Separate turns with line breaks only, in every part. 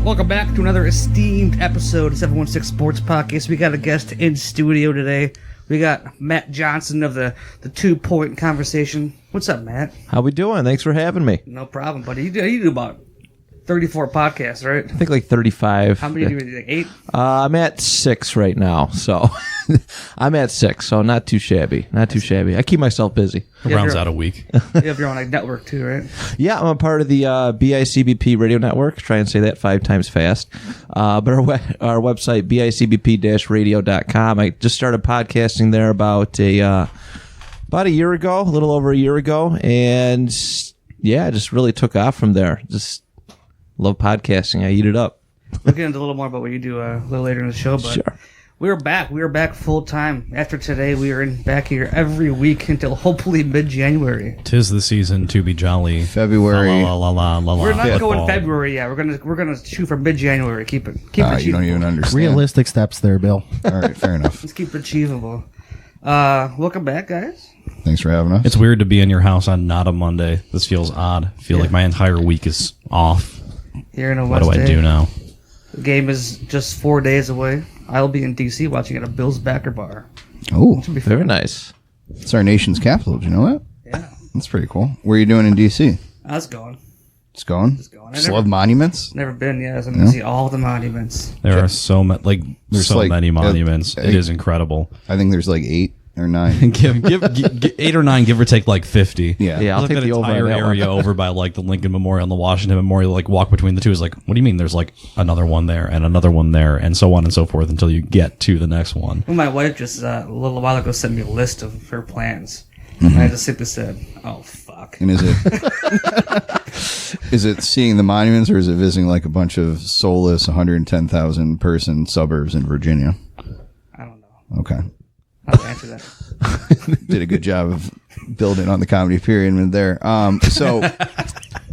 Welcome back to another esteemed episode of 716 Sports Podcast. We got a guest in studio today. We got Matt Johnson of the 2 Point Conversation. What's up, Matt?
How we doing? Thanks for having me.
No problem, buddy. You do about 34 podcasts, right?
I think like 35.
How many do you do? Like 8?
I'm at 6 right now, so I'm at 6, so not too shabby. Not too shabby. I keep myself busy.
Rounds out a week.
You have your own network too, right?
Yeah, I'm a part of the BICBP radio network. Try and say that 5 times fast. But our website, bicbp-radio.com. I just started podcasting there about a year ago, a little over a year ago, and yeah, it just really took off from there. Just love podcasting. I eat it up.
We'll get into a little more about what you do a little later in the show, but
Sure.
we're back. We are back full time. After today, we are back here every week until hopefully mid-January.
'Tis the season to be jolly.
February.
We're not
Football.
going February yet. We're gonna shoot for mid-January. Keep it
You
achievable.
don't even understand.
Realistic steps there, Bill.
All right, fair enough.
Let's keep it achievable. Welcome back, guys.
Thanks for having us.
It's weird to be in your house on not a Monday. This feels odd. I feel like my entire week is off.
Here in a
What
West
do I
Day.
do now?
The game is just 4 days away. I'll be in D.C. watching at a Bills backer bar.
Oh,
Very nice.
it's our nation's capital. Did you know that?
Yeah,
That's pretty cool. What are you doing in D.C.?
I was going.
It's going?
going.
Just love monuments?
Never been. Yes, I'm gonna see all the monuments.
There are so many,
There's
so
like-
many monuments. It is incredible.
I think there's like 8 or 9.
give 8 or 9, give or take like 50.
Yeah.
Yeah, I'll
Like
take
that
the over on
entire
that one.
area over by like the Lincoln Memorial and the Washington Memorial. Like walk between the two is like, what do you mean? There's like another one there and another one there and so on and so forth until you get to the next one.
Well, my wife just a little while ago sent me a list of her plans. And I just simply said, "Oh fuck."
And is it seeing the monuments or is it visiting like a bunch of soulless 110,000 person suburbs in Virginia?
I don't know.
Okay.
I'll answer that.
Did a good job of building on the comedy pyramid there. So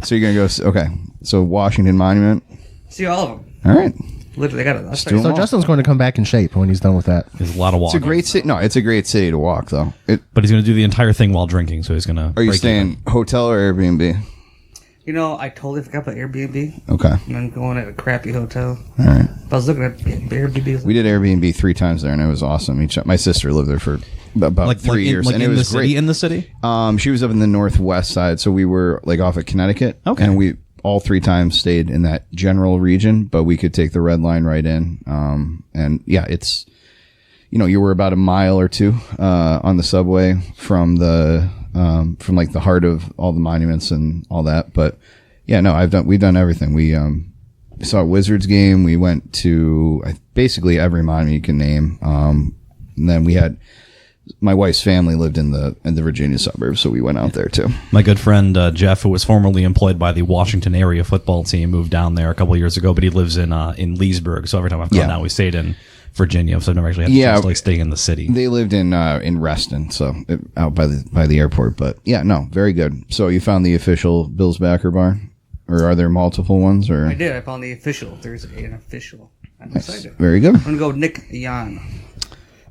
you're going to go, okay. So Washington Monument.
See all of them.
All right.
Literally, I got it.
do 'em
So
all.
Justin's going to come back in shape when he's done with that.
There's a lot of
It's
walking.
a great city. No, it's a great city to walk, though.
But he's going to do the entire thing while drinking, so he's going to.
Are you staying hotel or Airbnb?
You know, I totally forgot about Airbnb.
Okay.
And I'm going at a crappy hotel.
All right.
But I was looking at Airbnb.
We did Airbnb 3 times there, and it was awesome. My sister lived there for about 3 years, and it was great.
In the city?
She was up in the northwest side, so we were like off at Connecticut.
Okay.
And we all 3 times stayed in that general region, but we could take the red line right in. And yeah, it's, you were about a mile or 2 on the subway from from like the heart of all the monuments and all that. But yeah, no, we've done everything. We saw a Wizards game. We went to basically every monument you can name. And then we had my wife's family lived in the Virginia suburbs, so we went out there too.
My good friend Jeff, who was formerly employed by the Washington area football team, moved down there a couple of years ago, but he lives in Leesburg. So every time I've gone down, we stayed in Virginia. So I've never actually had the chance to like stay in the city.
They lived in Reston, so out by the airport. But yeah, no, very good. So you found the official Bills backer bar, or are there multiple ones? Or
I did. I found the official. There's an official. I'm excited.
very good.
I'm going to go Nick Yan.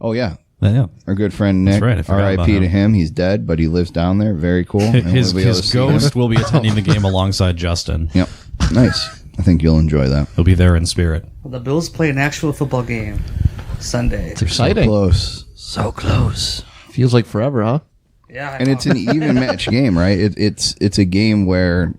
Oh yeah.
Yeah.
Our good friend Nick,
That's right, I forgot about
R.I.P. to
him.
him. He's dead, but he lives down there. Very cool. And
His
we'll be able to see him.
ghost will be attending the game alongside Justin.
Yep. Nice. I think you'll enjoy that.
He'll be there in spirit.
Well, the Bills play an actual football game Sunday.
It's exciting.
Close.
So close. Feels like forever, huh?
Yeah, I
And
know.
it's an even match game, right? It's a game where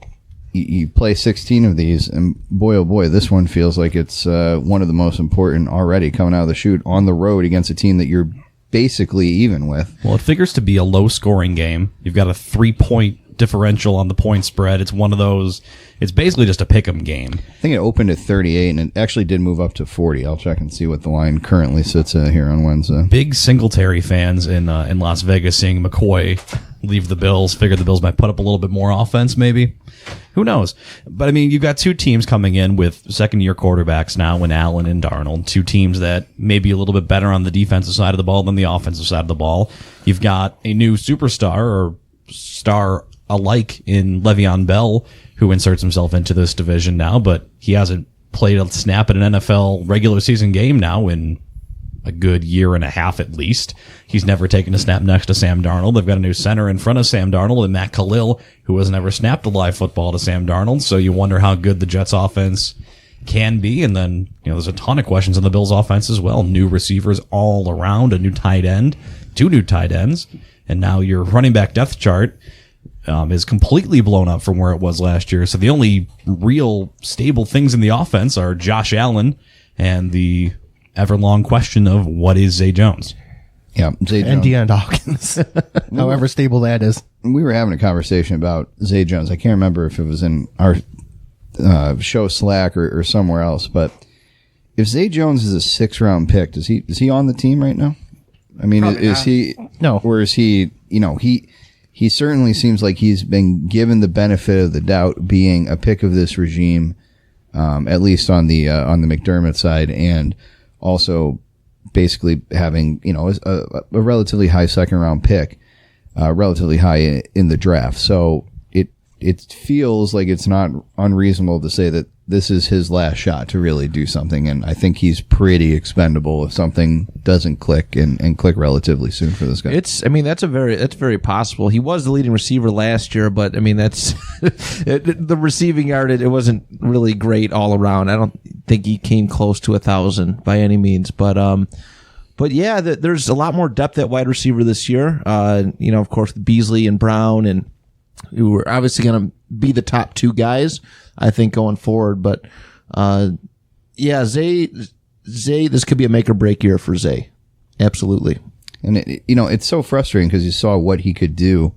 you play 16 of these, and boy, oh boy, this one feels like it's one of the most important already coming out of the chute on the road against a team that you're basically even with.
Well, it figures to be a low-scoring game. You've got a 3-point differential on the point spread. It's one of those. It's basically just a pick'em game.
I think it opened at 38, and it actually did move up to 40. I'll check and see what the line currently sits at here on Wednesday.
Big Singletary fans in Las Vegas seeing McCoy leave the Bills. Figured the Bills might put up a little bit more offense, maybe. Who knows? But, I mean, you've got 2 teams coming in with second-year quarterbacks now in Allen and Darnold. 2 teams that may be a little bit better on the defensive side of the ball than the offensive side of the ball. You've got a new superstar or star alike in Le'Veon Bell, who inserts himself into this division now, but he hasn't played a snap at an NFL regular season game now in a good year and a half at least. He's never taken a snap next to Sam Darnold. They've got a new center in front of Sam Darnold and Matt Khalil, who has never snapped a live football to Sam Darnold. So you wonder how good the Jets offense can be. And then, there's a ton of questions on the Bills offense as well. New receivers all around, a new tight end, 2 new tight ends. And now your running back depth chart is completely blown up from where it was last year. So the only real stable things in the offense are Josh Allen and the ever-long question of what is Zay Jones.
Yeah, Zay
And
Jones.
DeAndre Hawkins. However stable that is.
We were having a conversation about Zay Jones. I can't remember if it was in our show Slack or somewhere else, but if Zay Jones is a 6th-round pick, is he on the team right now? I mean,
Probably
is
not.
he?
No.
Or is he? He certainly seems like he's been given the benefit of the doubt, being a pick of this regime, at least on the McDermott side, and also basically having a relatively high 2nd-round pick, relatively high in the draft. So it feels like it's not unreasonable to say that this is his last shot to really do something, and I think he's pretty expendable if something doesn't click and click relatively soon for this guy.
That's very possible. He was the leading receiver last year, but I mean that's the receiving yard. It wasn't really great all around. I don't think he came close to 1,000 by any means, but yeah, there's a lot more depth at wide receiver this year. Of course, Beasley and Brown, and who are obviously going to be the top 2 guys, I think, going forward. But yeah, Zay, this could be a make or break year for Zay. Absolutely.
And it's so frustrating because you saw what he could do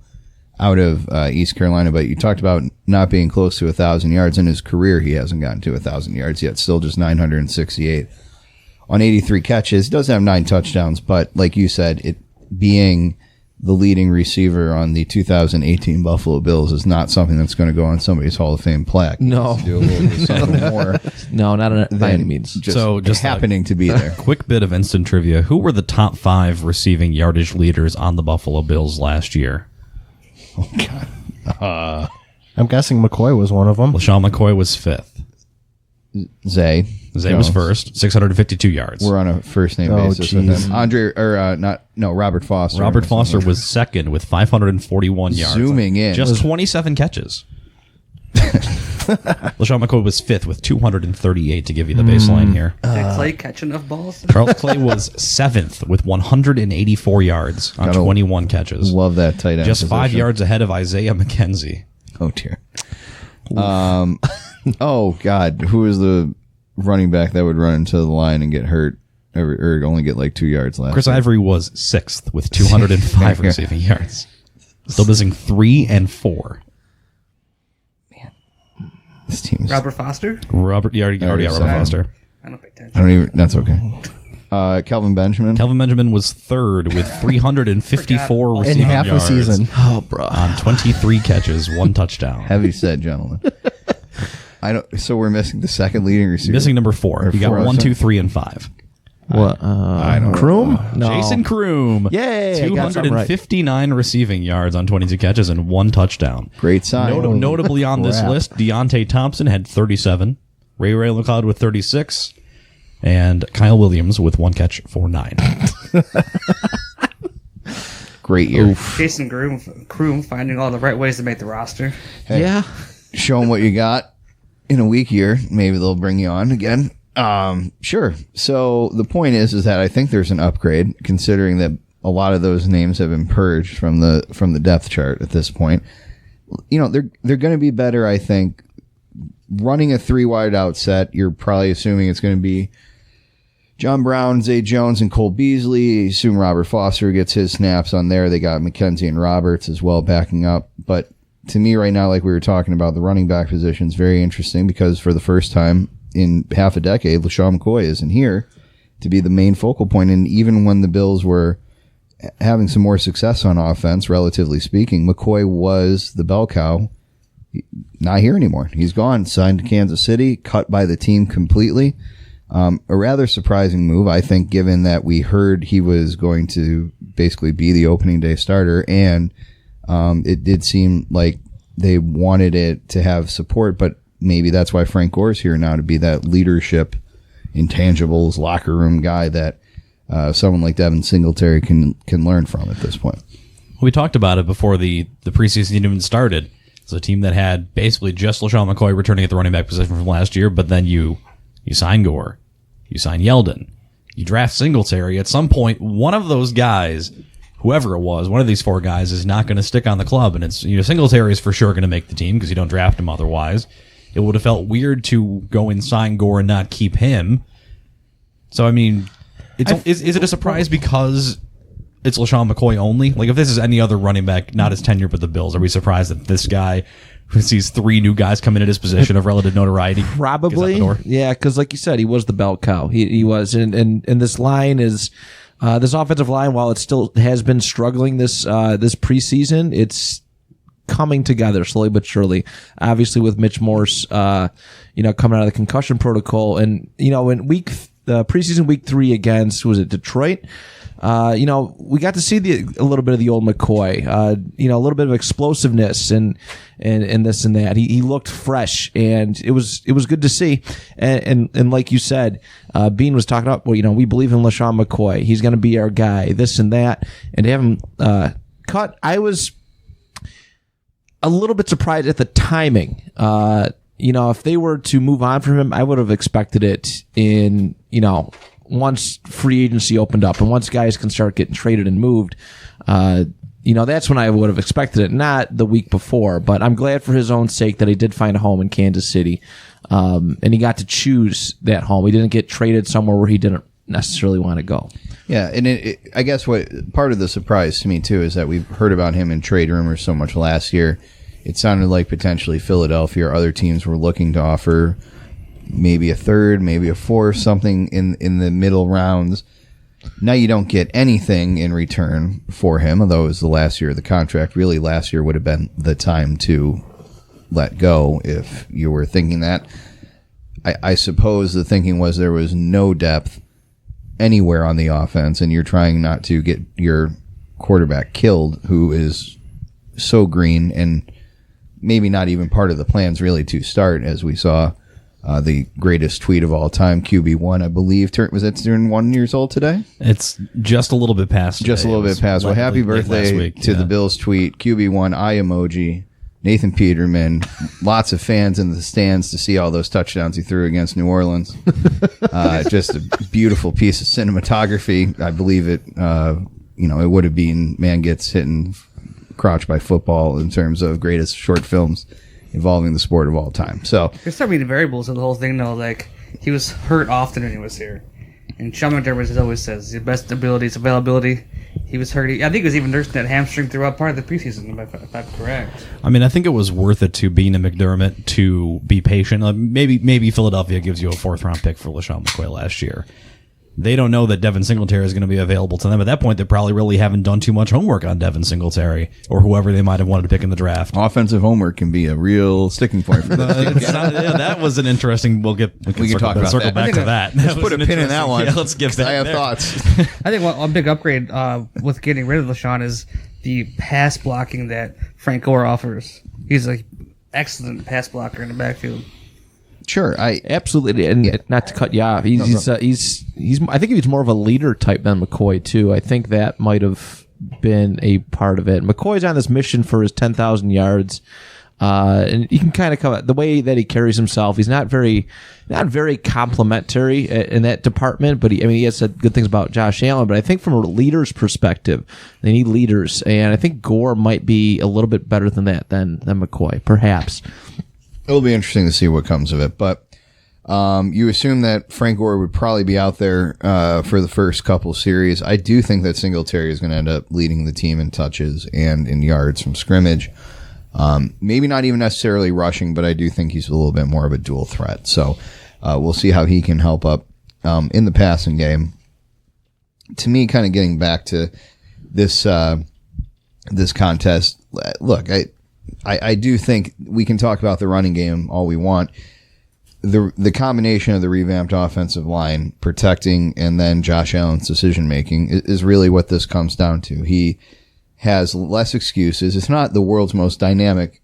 out of East Carolina, but you talked about not being close to 1,000 yards. In his career, he hasn't gotten to 1,000 yards yet, still just 968 on 83 catches. He does have 9 touchdowns, but like you said, it being the leading receiver on the 2018 Buffalo Bills is not something that's going to go on somebody's Hall of Fame plaque.
No.
He needs to do a little bit something more
No, not by any
than
means.
just happening to be there.
Quick bit of instant trivia. Who were the top 5 receiving yardage leaders on the Buffalo Bills last year?
I'm guessing McCoy was one of them.
LaShawn McCoy was 5th.
Zay
Was
Jones.
first, 652 yards.
We're on a first name
Oh,
basis with
geez.
him. Robert Foster.
Robert Foster was second with 541 yards.
Zooming in.
Just 27 catches. LaShawn McCoy was 5th with 238 to give you the baseline here.
Did Clay catch enough balls?
Charles Clay was 7th with 184 yards on
Gotta
21 catches.
Love that tight end.
Just 5
position.
yards ahead of Isaiah McKenzie.
Oh dear. Oh God, who is the running back that would run into the line and get hurt, or only get like 2 yards left?
Chris Ivory was 6th with 205 receiving yards. Still missing 3 and 4.
This team is.
Robert Foster?
Robert, you already got
Already
Robert
said.
Foster.
I don't pay attention.
I don't even. That's okay. Kelvin Benjamin.
Kelvin Benjamin was 3rd with 354
In
receiving
half a
yards
season.
Oh, bro.
on 23 catches, 1 touchdown.
Heavy set gentleman. I don't. So we're missing the second leading receiver.
Missing number 4. You got
4,
1, 2, 3, and 5.
What?
I don't know.
Kroom? No.
Jason Kroom.
Yay, I got something right.
259 receiving yards on 22 catches and 1 touchdown.
Great sign.
Notably on this
crap.
list, Deontay Thompson had 37, Ray McLeod with 36, and Kyle Williams with 1 catch for 9.
Great year.
Jason Kroom finding all the right ways to make the roster.
Hey.
Yeah.
Show them what you got in a weak year. Maybe they'll bring you on again. Sure. So the point is that I think there's an upgrade, considering that a lot of those names have been purged from the depth chart at this point. They're going to be better. I think running a 3 wide out set, you're probably assuming it's going to be John Brown, Zay Jones, and Cole Beasley. You assume Robert Foster gets his snaps on there. They got McKenzie and Roberts as well backing up. But to me right now, like we were talking about, the running back position is very interesting because for the first time in half a decade, LaShawn McCoy isn't here to be the main focal point. And even when the Bills were having some more success on offense, relatively speaking, McCoy was the bell cow. Not here anymore. He's gone, signed to Kansas City, cut by the team completely. A rather surprising move, I think, given that we heard he was going to basically be the opening day starter, and it did seem like they wanted it to have support, but maybe that's why Frank Gore's here now, to be that leadership, intangibles, locker room guy that someone like Devin Singletary can learn from at this point.
We talked about it before the preseason even started. It's a team that had basically just LaShawn McCoy returning at the running back position from last year, but then you sign Gore, you sign Yeldon, you draft Singletary. At some point, one of those guys, whoever it was, one of these 4 guys is not going to stick on the club, and it's Singletary is for sure going to make the team because you don't draft him otherwise. It would have felt weird to go and sign Gore and not keep him. So I mean, is it a surprise because it's LaShawn McCoy only? Like if this is any other running back, not his tenure with the Bills, are we surprised that this guy who sees 3 new guys come in at his position of relative notoriety?
Probably, yeah, because like you said, he was the bell cow. He was, and this line is this offensive line. While it still has been struggling this preseason, it's coming together slowly but surely. Obviously, with Mitch Morse, coming out of the concussion protocol, and in preseason week 3 against Detroit. We got to see a little bit of the old McCoy, a little bit of explosiveness and this and that. He looked fresh, and it was good to see. And like you said, Bean was talking about, we believe in LaShawn McCoy. He's going to be our guy, this and that. And to have him cut, I was a little bit surprised at the timing. If they were to move on from him, I would have expected it in, once free agency opened up and once guys can start getting traded and moved, that's when I would have expected it, not the week before. But I'm glad for his own sake that he did find a home in Kansas City, and he got to choose that home. He didn't get traded somewhere where he didn't necessarily want to go.
Yeah, and I guess what part of the surprise to me too is that we've heard about him in trade rumors so much last year. It sounded like potentially Philadelphia or other teams were looking to offer maybe a 3rd, maybe a 4th, something in the middle rounds. Now you don't get anything in return for him, although it was the last year of the contract. Really, last year would have been the time to let go if you were thinking that. I suppose the thinking was there was no depth anywhere on the offense, and you're trying not to get your quarterback killed, who is so green and maybe not even part of the plans really to start, as we saw the greatest tweet of all time, QB1, I believe. Was that turning 1 year old today?
It's just a little bit past.
Just a little bit past. Well, happy birthday to the Bills tweet. QB1, eye emoji, Nathan Peterman, lots of fans in the stands to see all those touchdowns he threw against New Orleans. Just a beautiful piece of cinematography. I believe it, it would have been man gets hit in crotch by football in terms of greatest short films involving the sport of all time. So
there's so many variables of the whole thing, though. Like, he was hurt often when he was here. And Sean McDermott always says the best ability is availability. He was hurt. I think he was even nursing that hamstring throughout part of the preseason, if I'm correct.
I mean, I think it was worth it to Bean and McDermott to be patient. Maybe Philadelphia gives you a 4th-round pick for LaShawn McCoy last year. They don't know that Devin Singletary is going to be available to them. At that point, they probably really haven't done too much homework on Devin Singletary or whoever they might have wanted to pick in the draft.
Offensive homework can be a real sticking point for this.
That was an interesting. We can
talk about
circle
that.
back to that.
Let's put a pin in that one.
Yeah, let's give that.
I have
there.
thoughts.
I think one big upgrade with getting rid of LaShawn is the pass blocking that Frank Gore offers. He's an excellent pass blocker in the backfield.
Sure, I
absolutely, and not to cut you off, he's I think he's more of a leader type than McCoy too. I think that might have been a part of it. McCoy's on this mission for his 10,000 yards, and you can kind of come the way that he carries himself. He's not very complimentary in that department, but he has said good things about Josh Allen. But I think from a leader's perspective, they need leaders, and I think Gore might be a little bit better than that than McCoy, perhaps.
It'll be interesting to see what comes of it, but you assume that Frank Gore would probably be out there for the first couple series. I do think that Singletary is going to end up leading the team in touches and in yards from scrimmage. Maybe not even necessarily rushing, but I do think he's a little bit more of a dual threat. So we'll see how he can help up in the passing game. To me, kind of getting back to this this contest, look, I do think we can talk about the running game all we want. The combination of the revamped offensive line protecting and then Josh Allen's decision making is really what this comes down to. He has less excuses. It's not the world's most dynamic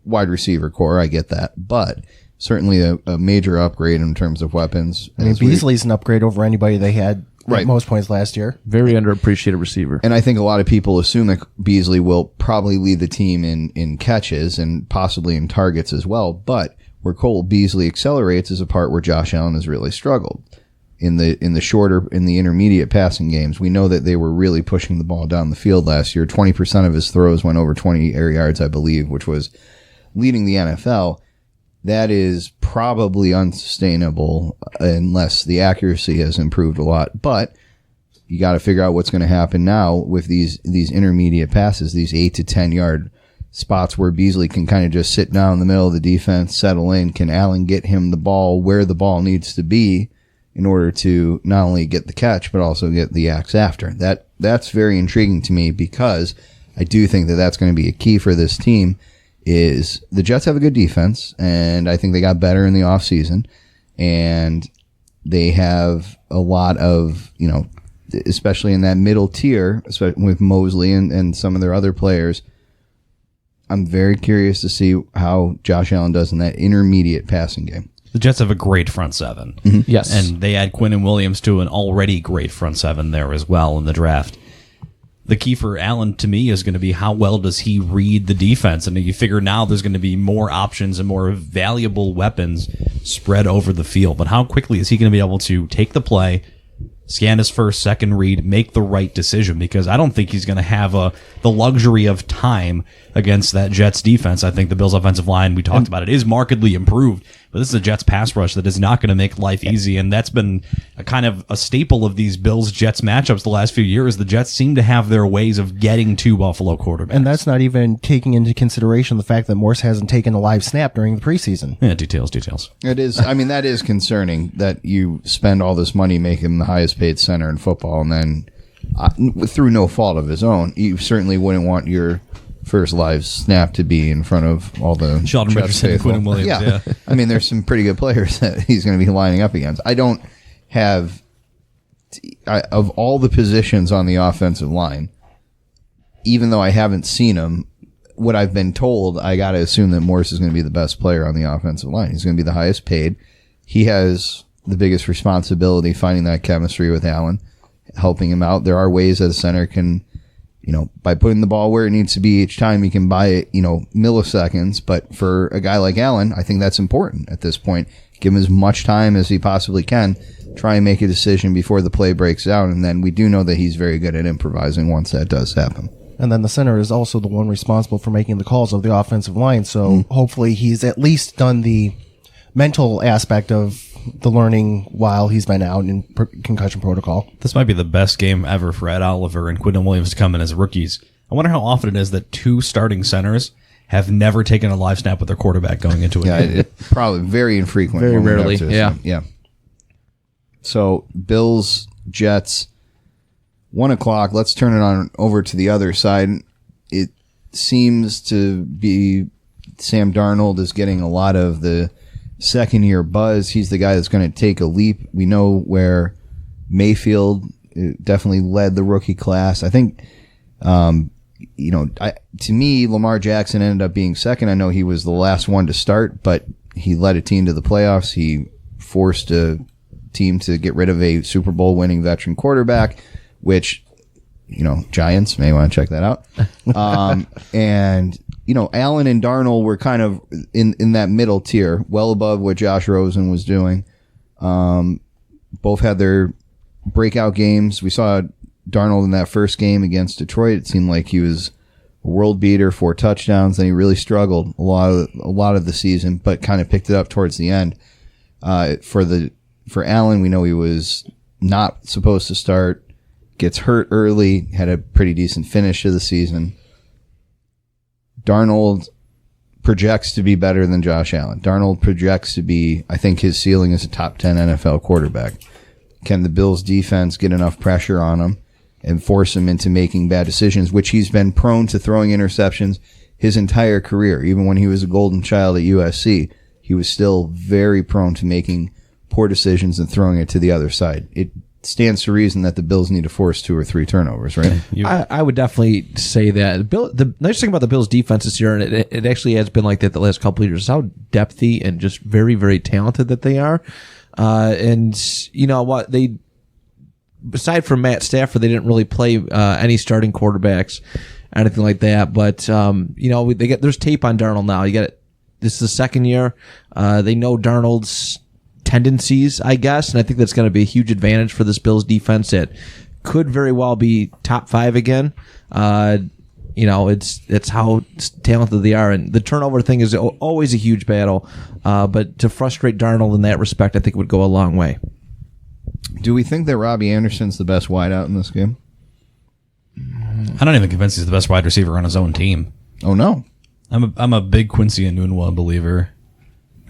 wide receiver core, I get that, but certainly a major upgrade in terms of weapons.
I mean, Beasley's an upgrade over anybody they had
Right.
at most points last year.
Very underappreciated receiver.
And I think a lot of people assume that Beasley will probably lead the team in catches and possibly in targets as well. But where Cole Beasley accelerates is a part where Josh Allen has really struggled. In the intermediate passing games, we know that they were really pushing the ball down the field last year. 20% of his throws went over 20 air yards, I believe, which was leading the NFL. That is probably unsustainable unless the accuracy has improved a lot. But you got to figure out what's going to happen now with these intermediate passes, these 8 to 10 yard spots where Beasley can kind of just sit down in the middle of the defense, settle in. Can Allen get him the ball where the ball needs to be in order to not only get the catch, but also get the axe after? That's very intriguing to me, because I do think that that's going to be a key for this team. Is the Jets have a good defense, and I think they got better in the offseason, and they have a lot of, especially in that middle tier, especially with Mosley and some of their other players. I'm very curious to see how Josh Allen does in that intermediate passing game.
The Jets have a great front seven.
Mm-hmm. Yes.
And they add Quinn and Williams to an already great front seven there as well in the draft. The key for Allen, to me, is going to be how well does he read the defense. And you figure now there's going to be more options and more valuable weapons spread over the field. But how quickly is he going to be able to take the play, scan his first, second read, make the right decision? Because I don't think he's going to have the luxury of time against that Jets defense. I think the Bills' offensive line, we talked about it, is markedly improved. But this is a Jets pass rush that is not going to make life easy, and that's been a kind of a staple of these Bills-Jets matchups the last few years. The Jets seem to have their ways of getting to Buffalo quarterbacks.
And that's not even taking into consideration the fact that Morse hasn't taken a live snap during the preseason.
Yeah, details.
It is. I mean, that is concerning that you spend all this money making him the highest paid center in football, and then through no fault of his own, you certainly wouldn't want your first live snap to be in front of all the
Sheldon Richardson and Quinn Williams. Yeah.
I mean, there's some pretty good players that he's going to be lining up against. I don't have of all the positions on the offensive line, even though I haven't seen him, what I've been told, I got to assume that Morris is going to be the best player on the offensive line. He's going to be the highest paid. He has the biggest responsibility finding that chemistry with Allen, helping him out. There are ways that a center can, by putting the ball where it needs to be each time, you can buy it, milliseconds. But for a guy like Allen, I think that's important at this point. Give him as much time as he possibly can. Try and make a decision before the play breaks down. And then we do know that he's very good at improvising once that does happen.
And then the center is also the one responsible for making the calls of the offensive line. So hopefully he's at least done the mental aspect of the learning while he's been out in concussion protocol.
This might be the best game ever for Ed Oliver and Quinton Williams to come in as rookies. I wonder how often it is that two starting centers have never taken a live snap with their quarterback going into it.
Yeah, it's probably very infrequent.
Very
when we
rarely,
have to
yeah.
assume. Yeah. So, Bills, Jets, 1 o'clock. Let's turn it on over to the other side. It seems to be Sam Darnold is getting a lot of the second-year buzz. He's the guy that's going to take a leap. We know where Mayfield definitely led the rookie class. I think, to me, Lamar Jackson ended up being second. I know he was the last one to start, but he led a team to the playoffs. He forced a team to get rid of a Super Bowl winning veteran quarterback, which, Giants may want to check that out. And, Allen and Darnold were kind of in that middle tier, well above what Josh Rosen was doing. Both had their breakout games. We saw Darnold in that first game against Detroit. It seemed like he was a world beater, 4 touchdowns. Then he really struggled a lot of the season, but kind of picked it up towards the end. For Allen, we know he was not supposed to start, gets hurt early, had a pretty decent finish to the season. Darnold projects to be better than Josh Allen. Darnold projects to be, I think his ceiling is a top 10 NFL quarterback. Can the Bills defense get enough pressure on him and force him into making bad decisions, which he's been prone to throwing interceptions his entire career. Even when he was a golden child at USC, he was still very prone to making poor decisions and throwing it to the other side. It stands to reason that the Bills need to force 2 or 3 turnovers, right?
I would definitely say that. The nice thing about the Bills' defense this year, and it actually has been like that the last couple of years, is how depthy and just very, very talented that they are. And you know what? aside from Matt Stafford, they didn't really play any starting quarterbacks, anything like that. But there's tape on Darnold now. This is the second year. They know Darnold's tendencies, I guess, and I think that's going to be a huge advantage for this Bills defense. That could very well be top 5 again. It's how talented they are, and the turnover thing is always a huge battle. But to frustrate Darnold in that respect, I think would go a long way.
Do we think that Robbie Anderson's the best wideout in this game?
I don't even convinced he's the best wide receiver on his own team.
Oh no,
I'm a big Quincy Enunwa believer.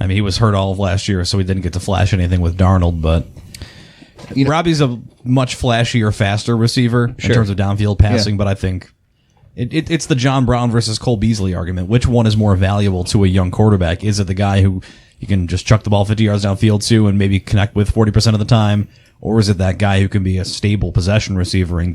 I mean, he was hurt all of last year, so he didn't get to flash anything with Darnold, but Robbie's a much flashier, faster receiver in terms of downfield passing, but I think it's the John Brown versus Cole Beasley argument. Which one is more valuable to a young quarterback? Is it the guy who you can just chuck the ball 50 yards downfield to and maybe connect with 40% of the time? Or is it that guy who can be a stable possession receiver and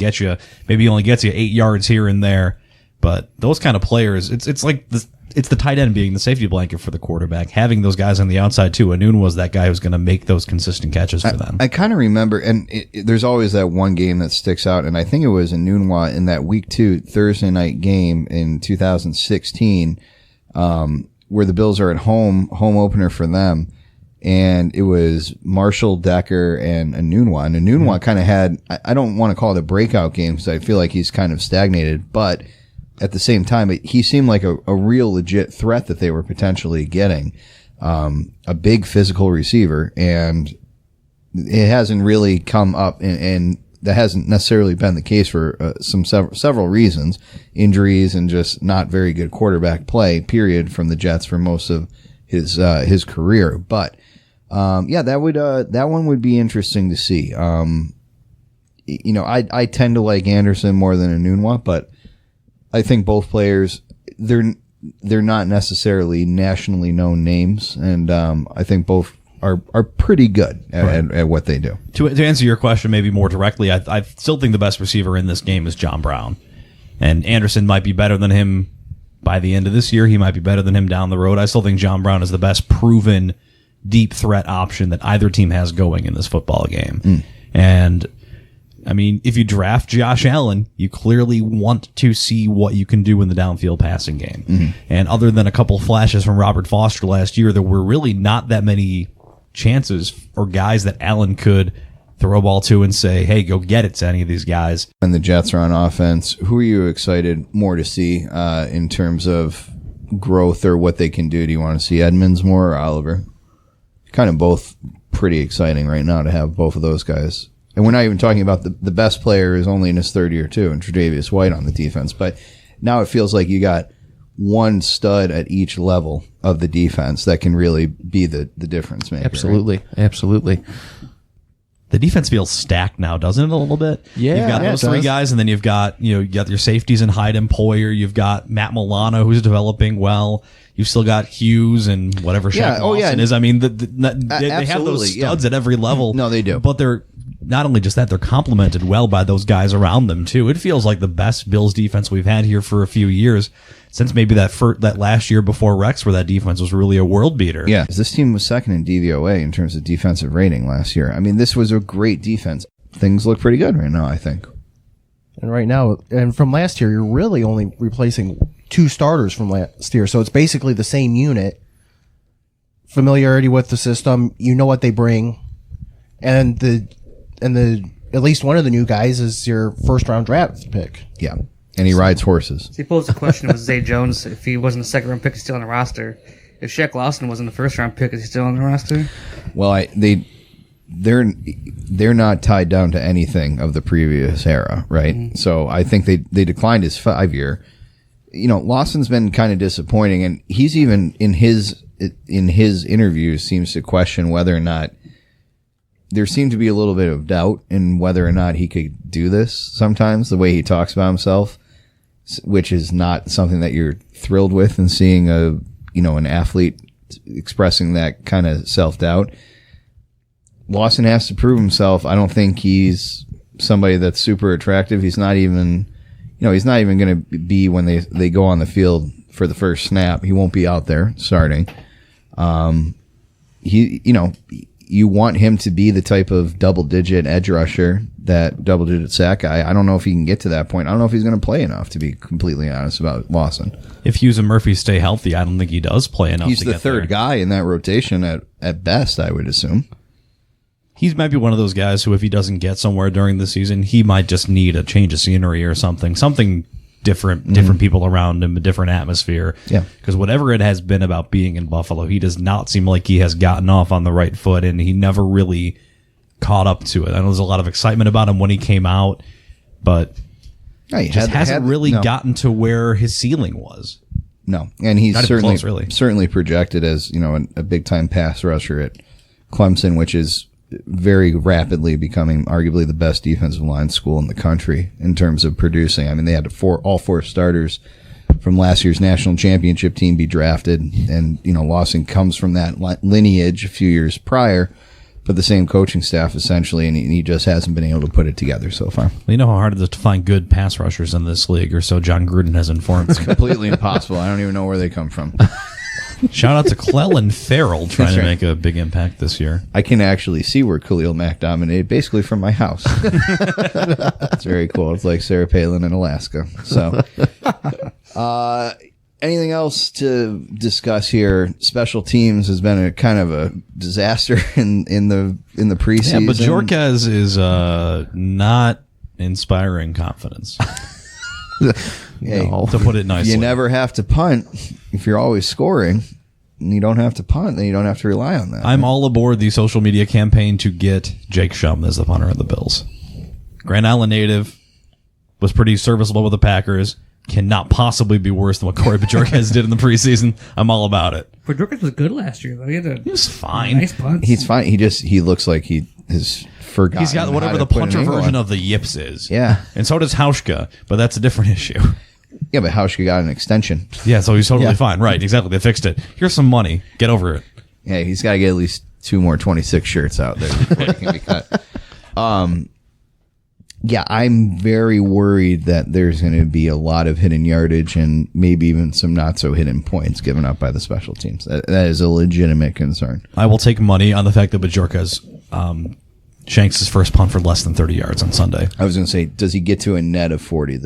maybe only gets you 8 yards here and there? But those kind of players, it's like it's the tight end being the safety blanket for the quarterback. Having those guys on the outside too. Anoon was that guy who's going to make those consistent catches for them.
I kind of remember, and there's always that one game that sticks out, and I think it was Enunwa in that Week 2 Thursday night game in 2016, where the Bills are at home opener for them. And it was Marshall, Decker, and Enunwa. And Enunwa kind of had, I don't want to call it a breakout game because I feel like he's kind of stagnated, but at the same time, he seemed like a real legit threat that they were potentially getting. A big physical receiver, and it hasn't really come up, and that hasn't necessarily been the case for several reasons. Injuries and just not very good quarterback play, period, from the Jets for most of his career. But that one would be interesting to see. I tend to like Anderson more than Enunwa, but I think both players they're not necessarily nationally known names, and I think both are pretty good at what they do.
To answer your question maybe more directly, I still think the best receiver in this game is John Brown, and Anderson might be better than him by the end of this year. He might be better than him down the road. I still think John Brown is the best proven deep threat option that either team has going in this football game. And I mean, if you draft Josh Allen, you clearly want to see what you can do in the downfield passing game. And other than a couple flashes from Robert Foster last year, there were really not that many chances or guys that Allen could throw a ball to and say, hey, go get it to any of these guys.
And the Jets are on offense. Who are you excited more to see in terms of growth or what they can do? Do you want to see Edmonds more or Oliver? Kind of both pretty exciting right now to have both of those guys. And we're not even talking about the best player is only in his third year too, and Tre'Davious White on the defense. But now it feels like you got one stud at each level of the defense that can really be the difference maker.
Absolutely.
Right?
Absolutely.
The defense feels stacked now, doesn't it, a little bit?
Yeah.
You've got those three guys, and then you've got you got your safeties in Hyde and Poyer. You've got Matt Milano, who's developing well. You've still got Hughes and whatever Shaq Lawson is. I mean, they have those studs at every level.
No, they do.
But they're not only just that, they're complemented well by those guys around them, too. It feels like the best Bills defense we've had here for a few years, since maybe that last year before Rex, where that defense was really a world beater.
Yeah, this team was second in DVOA in terms of defensive rating last year. I mean, this was a great defense. Things look pretty good right now, I think.
And right now, and from last year, you're really only replacing 2 starters from last year. So it's basically the same unit. Familiarity with the system, you know what they bring. And the at least one of the new guys is your first round draft pick.
Yeah. And he rides horses.
So he posed the question with Zay Jones, if he wasn't a second round pick, he's still on the roster. If Shaq Lawson wasn't the first round pick, is he still on the roster?
Well, they're not tied down to anything of the previous era, right? Mm-hmm. So I think they declined his 5-year. Lawson's been kind of disappointing, and he's even in his interviews seems to question whether or not there seemed to be a little bit of doubt in whether or not he could do this sometimes, the way he talks about himself, which is not something that you're thrilled with, and seeing an athlete expressing that kind of self-doubt. Lawson has to prove himself. I don't think he's somebody that's super attractive. He's not even going to be when they go on the field for the you want him to be the type of double-digit edge rusher, that double-digit sack guy. I don't know if he can get to that point. I don't know if he's going to play enough, to be completely honest about Lawson.
If Hughes and Murphy stay healthy, I don't think he does play enough.
He's
to
the
get
third
there.
guy in that rotation at best, I would assume.
He might be one of those guys who, if he doesn't get somewhere during the season, he might just need a change of scenery or something different people around him, a different atmosphere.
Yeah.
Because whatever it has been about being in Buffalo, he does not seem like he has gotten off on the right foot, and he never really caught up to it. I know there's a lot of excitement about him when he came out, but
Yeah,
hasn't really gotten to where his ceiling was.
No, and he's
Not even
certainly
close, really.
certainly projected as a big time pass rusher at Clemson, which is very rapidly becoming arguably the best defensive line school in the country in terms of producing. I mean, they had all four starters from last year's national championship team be drafted, and Lawson comes from that lineage a few years prior, but the same coaching staff essentially, and he just hasn't been able to put it together so far.
Well, you know how hard it is to find good pass rushers in this league, or so John Gruden has informed me.
Completely impossible. I don't even know where they come from.
Shout out to Clellan Farrell trying
That's
to
right.
make a big impact this year.
I can actually see where Khalil Mack dominated, basically from my house. It's very cool. It's like Sarah Palin in Alaska. So, anything else to discuss here? Special teams has been a kind of a disaster in the preseason.
Yeah, but Jorquez is not inspiring confidence,
Hey,
to put it nicely.
you never have to punt if you're always scoring. And you don't have to punt, then you don't have to rely on that.
I'm all aboard the social media campaign to get Jake Shum as the punter of the Bills. Grand Island native, was pretty serviceable with the Packers. Cannot possibly be worse than what Corey Bajorquez did in the preseason. I'm all about it.
But Jorquez was good last year, though.
He was fine.
Nice punts.
He's fine. He looks like he has forgotten.
He's got whatever
how
the
to put an
punter
angle
version
on.
of the yips is.
Yeah.
And so does Hauschka, but that's a different issue.
Yeah, but Hauschka got an extension.
Yeah, so he's totally fine. Right, exactly. They fixed it. Here's some money. Get over it.
Yeah, he's got to get at least 2 more 26 shirts out there before he can be cut. Yeah, I'm very worried that there's going to be a lot of hidden yardage and maybe even some not so hidden points given up by the special teams. That is a legitimate concern.
I will take money on the fact that Bajorquez shanks his first punt for less than 30 yards on Sunday.
I was going to say, does he get to a net of 40?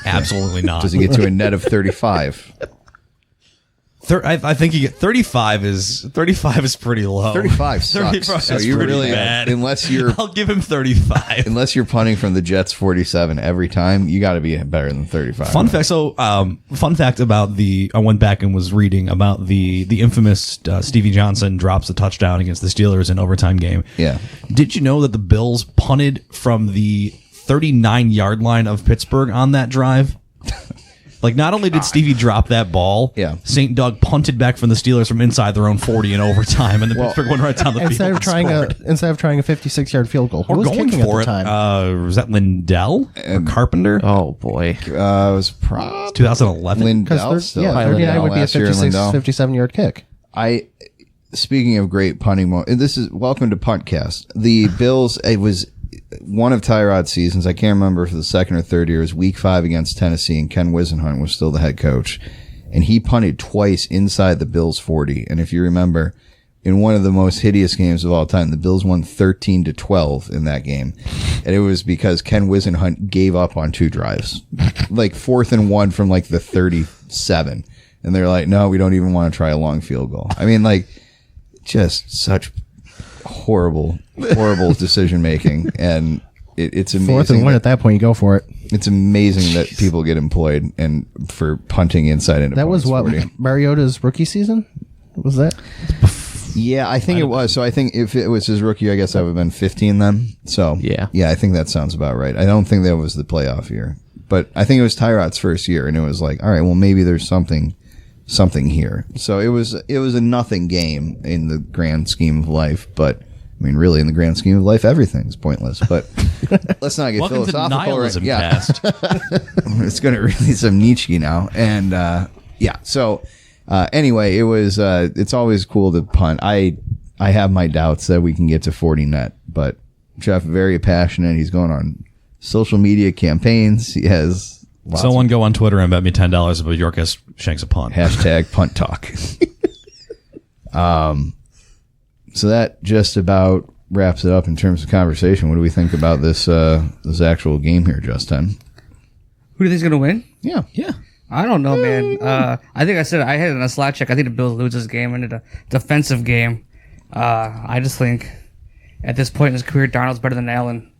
Absolutely not.
Does he get to a net of 35?
I think you get 35 is pretty low.
35 sucks.
35
So
is
you
pretty
really,
bad.
unless you're
I'll give him 35.
unless you're punting from the Jets 47 every time, you got to be better than 35.
Fun fact. So, fun fact about I went back and was reading about the infamous Stevie Johnson drops a touchdown against the Steelers in overtime game.
Yeah.
Did you know that the Bills punted from the 39-yard line of Pittsburgh on that drive? Like, not only did Stevie drop that ball,
Yeah.
St. Doug punted back from the Steelers from inside their own 40 in overtime, and then Pittsburgh went right down the field.
Instead of trying a 56-yard field goal, who
Or
was
going
kicking at
for
the
it.
time?
Was that Lindell or Carpenter?
Oh boy.
It was probably
2011.
Lindell.
Because
still.
39 would be a
Last year,
56,
Lindell.
57-yard kick.
Speaking of great punting, this is welcome to Puntcast. The Bills. It was one of Tyrod's seasons. I can't remember if it was the second or third year. It was Week 5 against Tennessee, and Ken Wisenhunt was still the head coach, and he punted twice inside the Bills' 40. And if you remember, in one of the most hideous games of all time, the Bills won 13-12 in that game, and it was because Ken Wisenhunt gave up on 2 drives, like 4th and 1 from like the 37, and they're like, no, we don't even want to try a long field goal. I mean, like, just such horrible decision making, and it's amazing.
4th and 1 at that point, you go for it.
It's amazing that people get employed and for punting inside an
That was what,
opponent's 40.
Mariota's rookie season? Was that?
Yeah, I think it was. So I think if it was his rookie, I guess I would have been 15 then. So
Yeah.
I think that sounds about right. I don't think that was the playoff year, but I think it was Tyrod's first year, and it was like, all right, well, maybe there's something here. So it was a nothing game in the grand scheme of life, but I mean, really, in the grand scheme of life, everything's pointless. But let's not get
Welcome to
philosophical.
nihilism
Yeah.
cast.
It's going to release some Nietzsche now, and yeah. So anyway, it was. It's always cool to punt. I have my doubts that we can get to 40 net, but Jeff very passionate. He's going on social media campaigns. He has.
Someone go on Twitter and bet me $10 if Bajorquez shanks a punt.
Hashtag punt talk. So that just about wraps it up in terms of conversation. What do we think about this actual game here, Justin?
Who do you think's going to win?
Yeah.
I don't know, man. I think I said I had it in a slot check. I think the Bills lose this game into a defensive game. I just think at this point in his career, Darnold's better than Allen.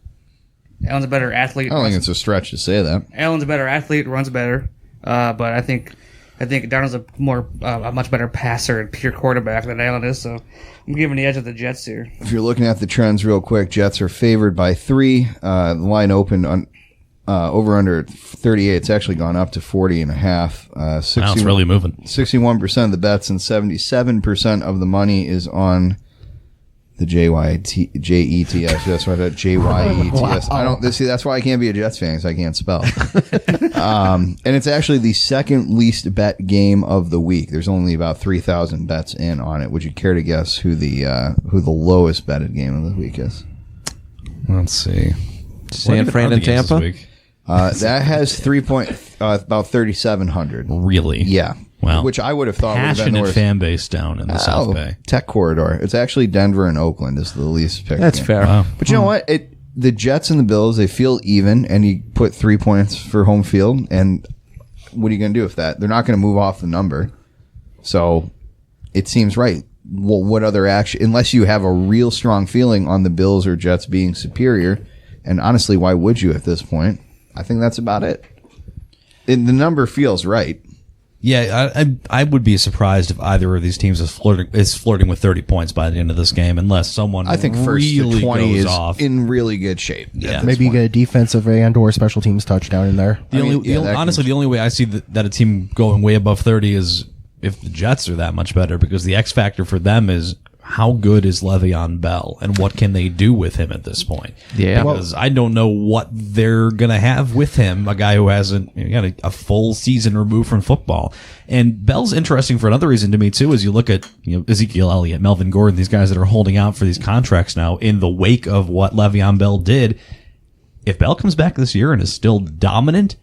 Allen's a better athlete.
I don't think it's a stretch to say that.
Allen's a better athlete, runs better. But I think Darnold's a much better passer and pure quarterback than Allen is. So I'm giving the edge of the Jets here.
If you're looking at the trends real quick, Jets are favored by 3. The line opened on over under 38. It's actually gone up to 40.5.
Wow, it's really moving.
61% of the bets and 77% of the money is on the JETS. That's what JYETS. I don't. See, that's why I can't be a Jets fan, because I can't spell. And it's actually the second least bet game of the week. There's only about 3,000 bets in on it. Would you care to guess who the lowest betted game of the week is?
Let's see.
San Fran and Tampa.
That has about 3,700.
Really?
Yeah.
Wow.
Which I would have thought would have been the
Passionate
worst.
fan base down in the South Bay.
Tech corridor. It's actually Denver and Oakland is the least picked.
That's
game.
fair.
Wow.
But you know what? The Jets and the Bills, they feel even, and you put 3 points for home field, and what are you going to do with that? They're not going to move off the number. So it seems right. Well, what other action, unless you have a real strong feeling on the Bills or Jets being superior, and honestly, why would you at this point? I think that's about it. The number feels right.
Yeah, I would be surprised if either of these teams is flirting with 30 points by the end of this game, unless someone
I think first
really
to 20
goes
is
off.
in really good shape.
Yeah.
Maybe you get a defensive and or special teams touchdown in there.
Honestly, the only way I see that a team going way above 30 is if the Jets are that much better, because the X factor for them is how good is Le'Veon Bell and what can they do with him at this point?
Yeah.
Because I don't know what they're going to have with him, a guy who hasn't got a full season removed from football. And Bell's interesting for another reason to me, too, as you look at Ezekiel Elliott, Melvin Gordon, these guys that are holding out for these contracts now in the wake of what Le'Veon Bell did. If Bell comes back this year and is still dominant,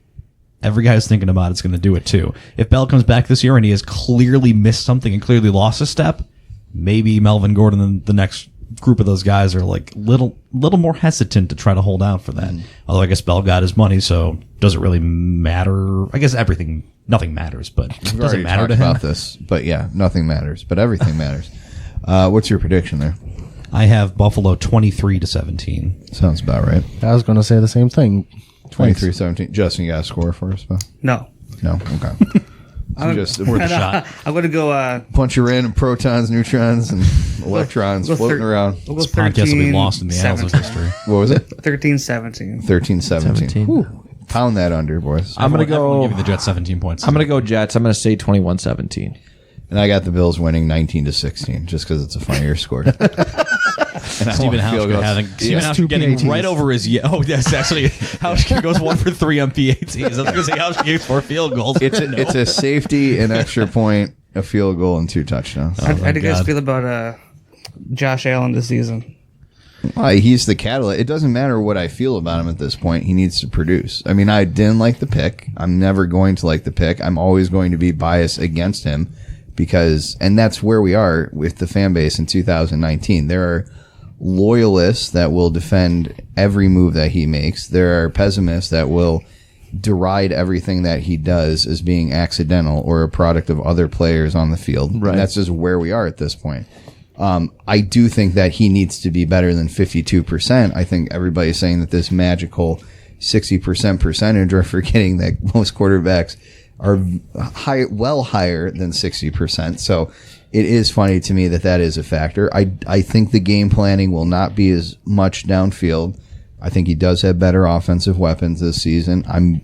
every guy who's thinking about it's going to do it, too. If Bell comes back this year and he has clearly missed something and clearly lost a step, maybe Melvin Gordon and the next group of those guys are like little more hesitant to try to hold out for that. Although I guess Bell got his money, so does it really matter? I guess nothing matters, but does it matter to him?
About this, but yeah, nothing matters, but everything matters. What's your prediction there?
I have Buffalo 23-17.
Sounds about right.
I was going to say the same thing.
23-17. Justin, you got a score for us?
No.
No? Okay. So just
Worth a shot.
I'm going to go...
bunch of random protons, neutrons, and electrons
We'll
floating around.
We'll go
This podcast will be lost in the annals of
17.
history.
What was it?
13-17.
13-17.
17.
Whew. Pound that under, boys.
I'm gonna
Everyone
go.
give you the Jets 17 points.
I'm gonna go Jets. I'm gonna say 21-17.
And I got the Bills winning 19-16, just because it's a funnier score.
Stephen Hauschka getting right over his... Oh, yes, actually, Hauschka goes 1 for 3 on PATs. I was going to say Hauschka gets 4 field goals.
It's a safety, an extra point, a field goal, and 2 touchdowns.
How do you guys
God.
feel about Josh Allen this season?
He's the catalyst. It doesn't matter what I feel about him at this point. He needs to produce. I mean, I didn't like the pick. I'm never going to like the pick. I'm always going to be biased against him and that's where we are with the fan base in 2019. There are loyalists that will defend every move that he makes. There are pessimists that will deride everything that he does as being accidental or a product of other players on the field.
Right.
And that's just where we are at this point. I do think that he needs to be better than 52%. I think everybody's saying that this magical 60% percentage, or forgetting that most quarterbacks are well higher than 60%. So it is funny to me that is a factor. I think the game planning will not be as much downfield. I think he does have better offensive weapons this season. I'm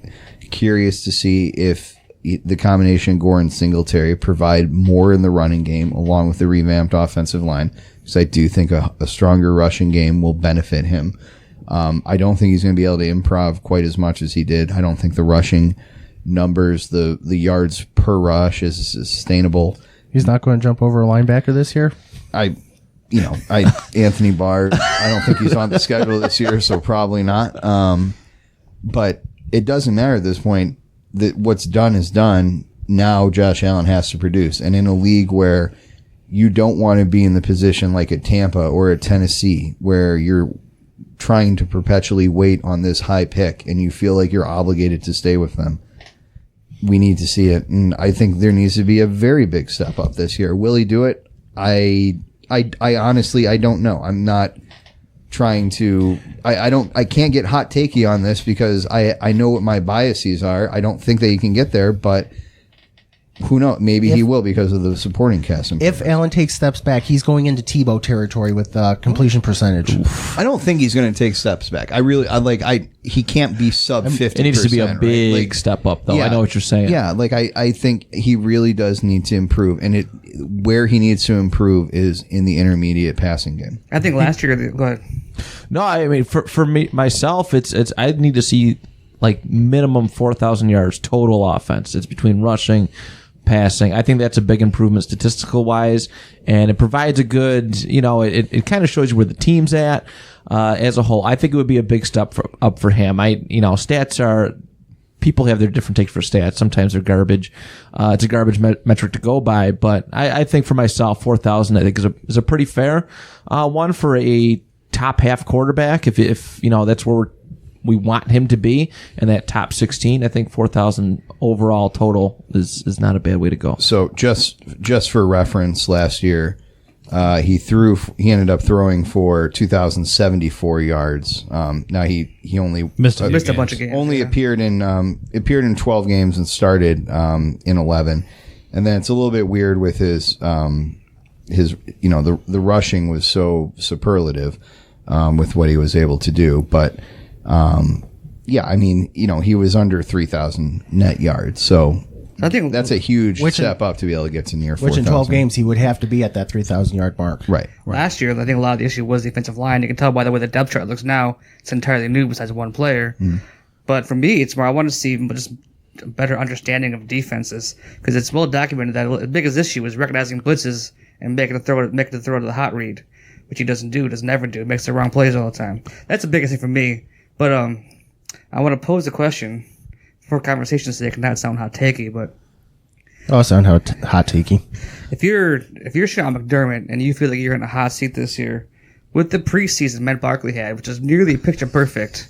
curious to see if the combination Gore and Singletary provide more in the running game along with the revamped offensive line, because I do think a stronger rushing game will benefit him. I don't think he's going to be able to improv quite as much as he did. I don't think the rushing numbers, the yards per rush is sustainable.
He's not going to jump over a linebacker this year?
Anthony Barr, I don't think he's on the schedule this year, so probably not. But it doesn't matter at this point. That what's done is done. Now Josh Allen has to produce. And in a league where you don't want to be in the position like at Tampa or at Tennessee where you're trying to perpetually wait on this high pick and you feel like you're obligated to stay with them. We need to see it, and I think there needs to be a very big step up this year. Will he do it? I honestly, I don't know. I'm not trying to. I can't get hot takey on this because I know what my biases are. I don't think that he can get there, but who knows? Maybe he will because of the supporting cast.
If Allen takes steps back, he's going into Tebow territory with completion percentage.
I don't think he's going to take steps back. He can't be sub 50%.
It needs to be a big
right?
step up, though.
Yeah,
I know what you're saying.
Yeah, I think he really does need to improve, and where he needs to improve is in the intermediate passing game.
I think last year. Go ahead.
No, I mean for me myself, it's I need to see like minimum 4,000 yards total offense. It's between rushing, passing. I think that's a big improvement statistical wise, and it provides a good, it kind of shows you where the team's at as a whole. I think it would be a big step up for him. Stats are, people have their different takes for stats. Sometimes they're garbage. It's a garbage metric to go by, but I think for myself, 4,000 I think is a pretty fair one for a top half quarterback. If that's where we want him to be in that top 16. I think 4,000 overall total is not a bad way to go.
So just for reference, last year he ended up throwing for 2,074 yards. Now he only
missed a
bunch of games.
Only appeared in 12 games and started in 11. And then it's a little bit weird with his the rushing was so superlative with what he was able to do, but he was under 3,000 net yards. So I think that's a huge step up to be able to get to near 4,000.
Which in 12 games, he would have to be at that 3,000-yard mark.
Right.
Last year, I think a lot of the issue was the offensive line. You can tell by the way the depth chart looks now. It's entirely new besides one player. But for me, it's more I want to see just a better understanding of defenses because it's well documented that the biggest issue is recognizing blitzes and making the throw to the hot read, which he doesn't never do. He makes the wrong plays all the time. That's the biggest thing for me. But I want to pose a question for conversation's sake and not sound hot takey, but
sound hot takey.
If you're Sean McDermott and you feel like you're in a hot seat this year, with the preseason Matt Barkley had, which is nearly picture perfect,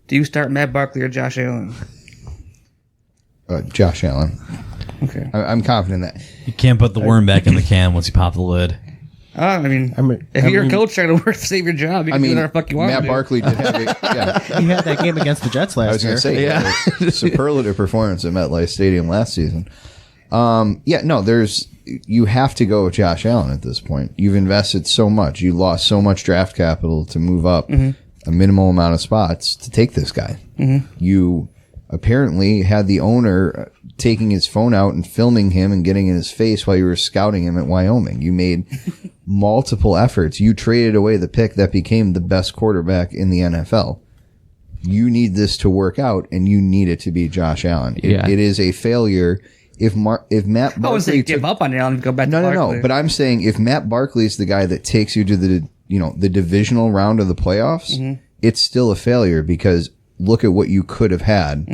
do you start Matt Barkley or Josh Allen?
Josh Allen.
Okay.
I'm confident that
You can't put the worm back in the can once you pop the lid.
If you're a coach trying to save your job, you can do whatever the fuck you want.
Matt Barkley did have
He had that game against the Jets last year.
I was going to say, superlative performance at MetLife Stadium last season. You have to go with Josh Allen at this point. You've invested so much. You lost so much draft capital to move up a minimal amount of spots to take this guy. You apparently had the owner taking his phone out and filming him and getting in his face while you were scouting him at Wyoming. You made multiple efforts. You traded away the pick that became the best quarterback in the NFL. You need this to work out, and you need it to be Josh Allen. It is a failure. If Matt Barkley
I would say give up on Allen and go back to Barkley.
No. But I'm saying if Matt Barkley is the guy that takes you to the divisional round of the playoffs, it's still a failure because look at what you could have had,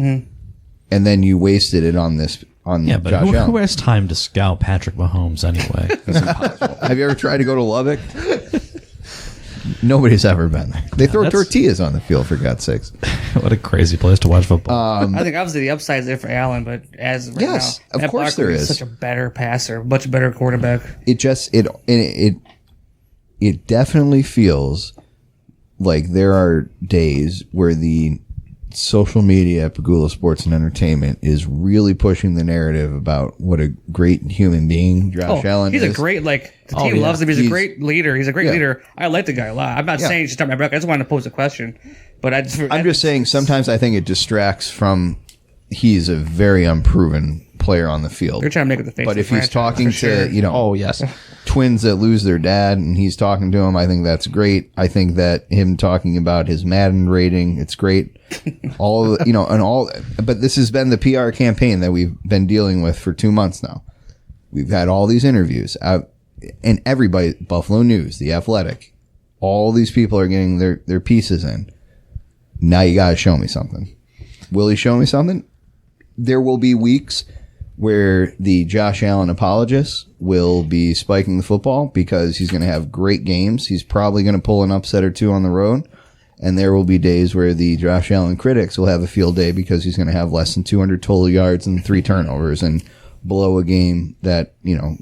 and then you wasted it on Josh Allen.
Who has time to scout Patrick Mahomes anyway?
That's impossible. Have you ever tried to go to Lubbock? Nobody's ever been there. They throw tortillas on the field, for God's sakes.
What a crazy place to watch football.
I think obviously the upside is there for Allen, but as right now,
of
Matt
course
Barkley
there
is
is.
such a better passer, much better quarterback.
It definitely feels like there are days where the social media at Pagula Sports and Entertainment is really pushing the narrative about what a great human being Josh Allen is.
He's a great, the team loves him. He's a great leader. He's a great leader. I like the guy a lot. I'm not saying just start my back. I just wanted to pose a question. But I'm
just saying sometimes I think it distracts from he's a very unproven player on the field.
They're trying to make it the face.
But
of
if
the
he's
franchise,
talking
for sure.
to, twins that lose their dad and he's talking to him, I think that's great. I think that him talking about his Madden rating, it's great. But this has been the PR campaign that we've been dealing with for 2 months now. We've had all these interviews and everybody, Buffalo News, The Athletic, all these people are getting their pieces in. Now you got to show me something. Will he show me something? There will be weeks where the Josh Allen apologists will be spiking the football because he's going to have great games. He's probably going to pull an upset or two on the road. And there will be days where the Josh Allen critics will have a field day because he's going to have less than 200 total yards and 3 turnovers and blow a game that,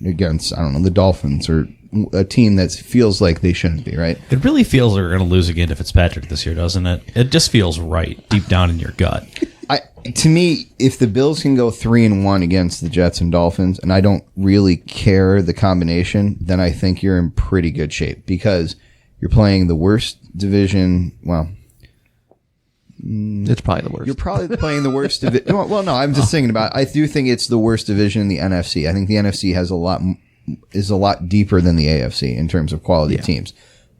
against, I don't know, the Dolphins or a team that feels like they shouldn't be, right?
It really feels like we're going to lose again to Fitzpatrick this year, doesn't it? It just feels right deep down in your gut.
To me, if the Bills can go 3-1 against the Jets and Dolphins, and I don't really care the combination, then I think you're in pretty good shape because you're playing the worst division. Well,
It's probably the worst.
you're probably playing the worst division. Well, no, I'm just thinking about it. I do think it's the worst division in the NFC. I think the NFC is a lot deeper than the AFC in terms of quality of teams.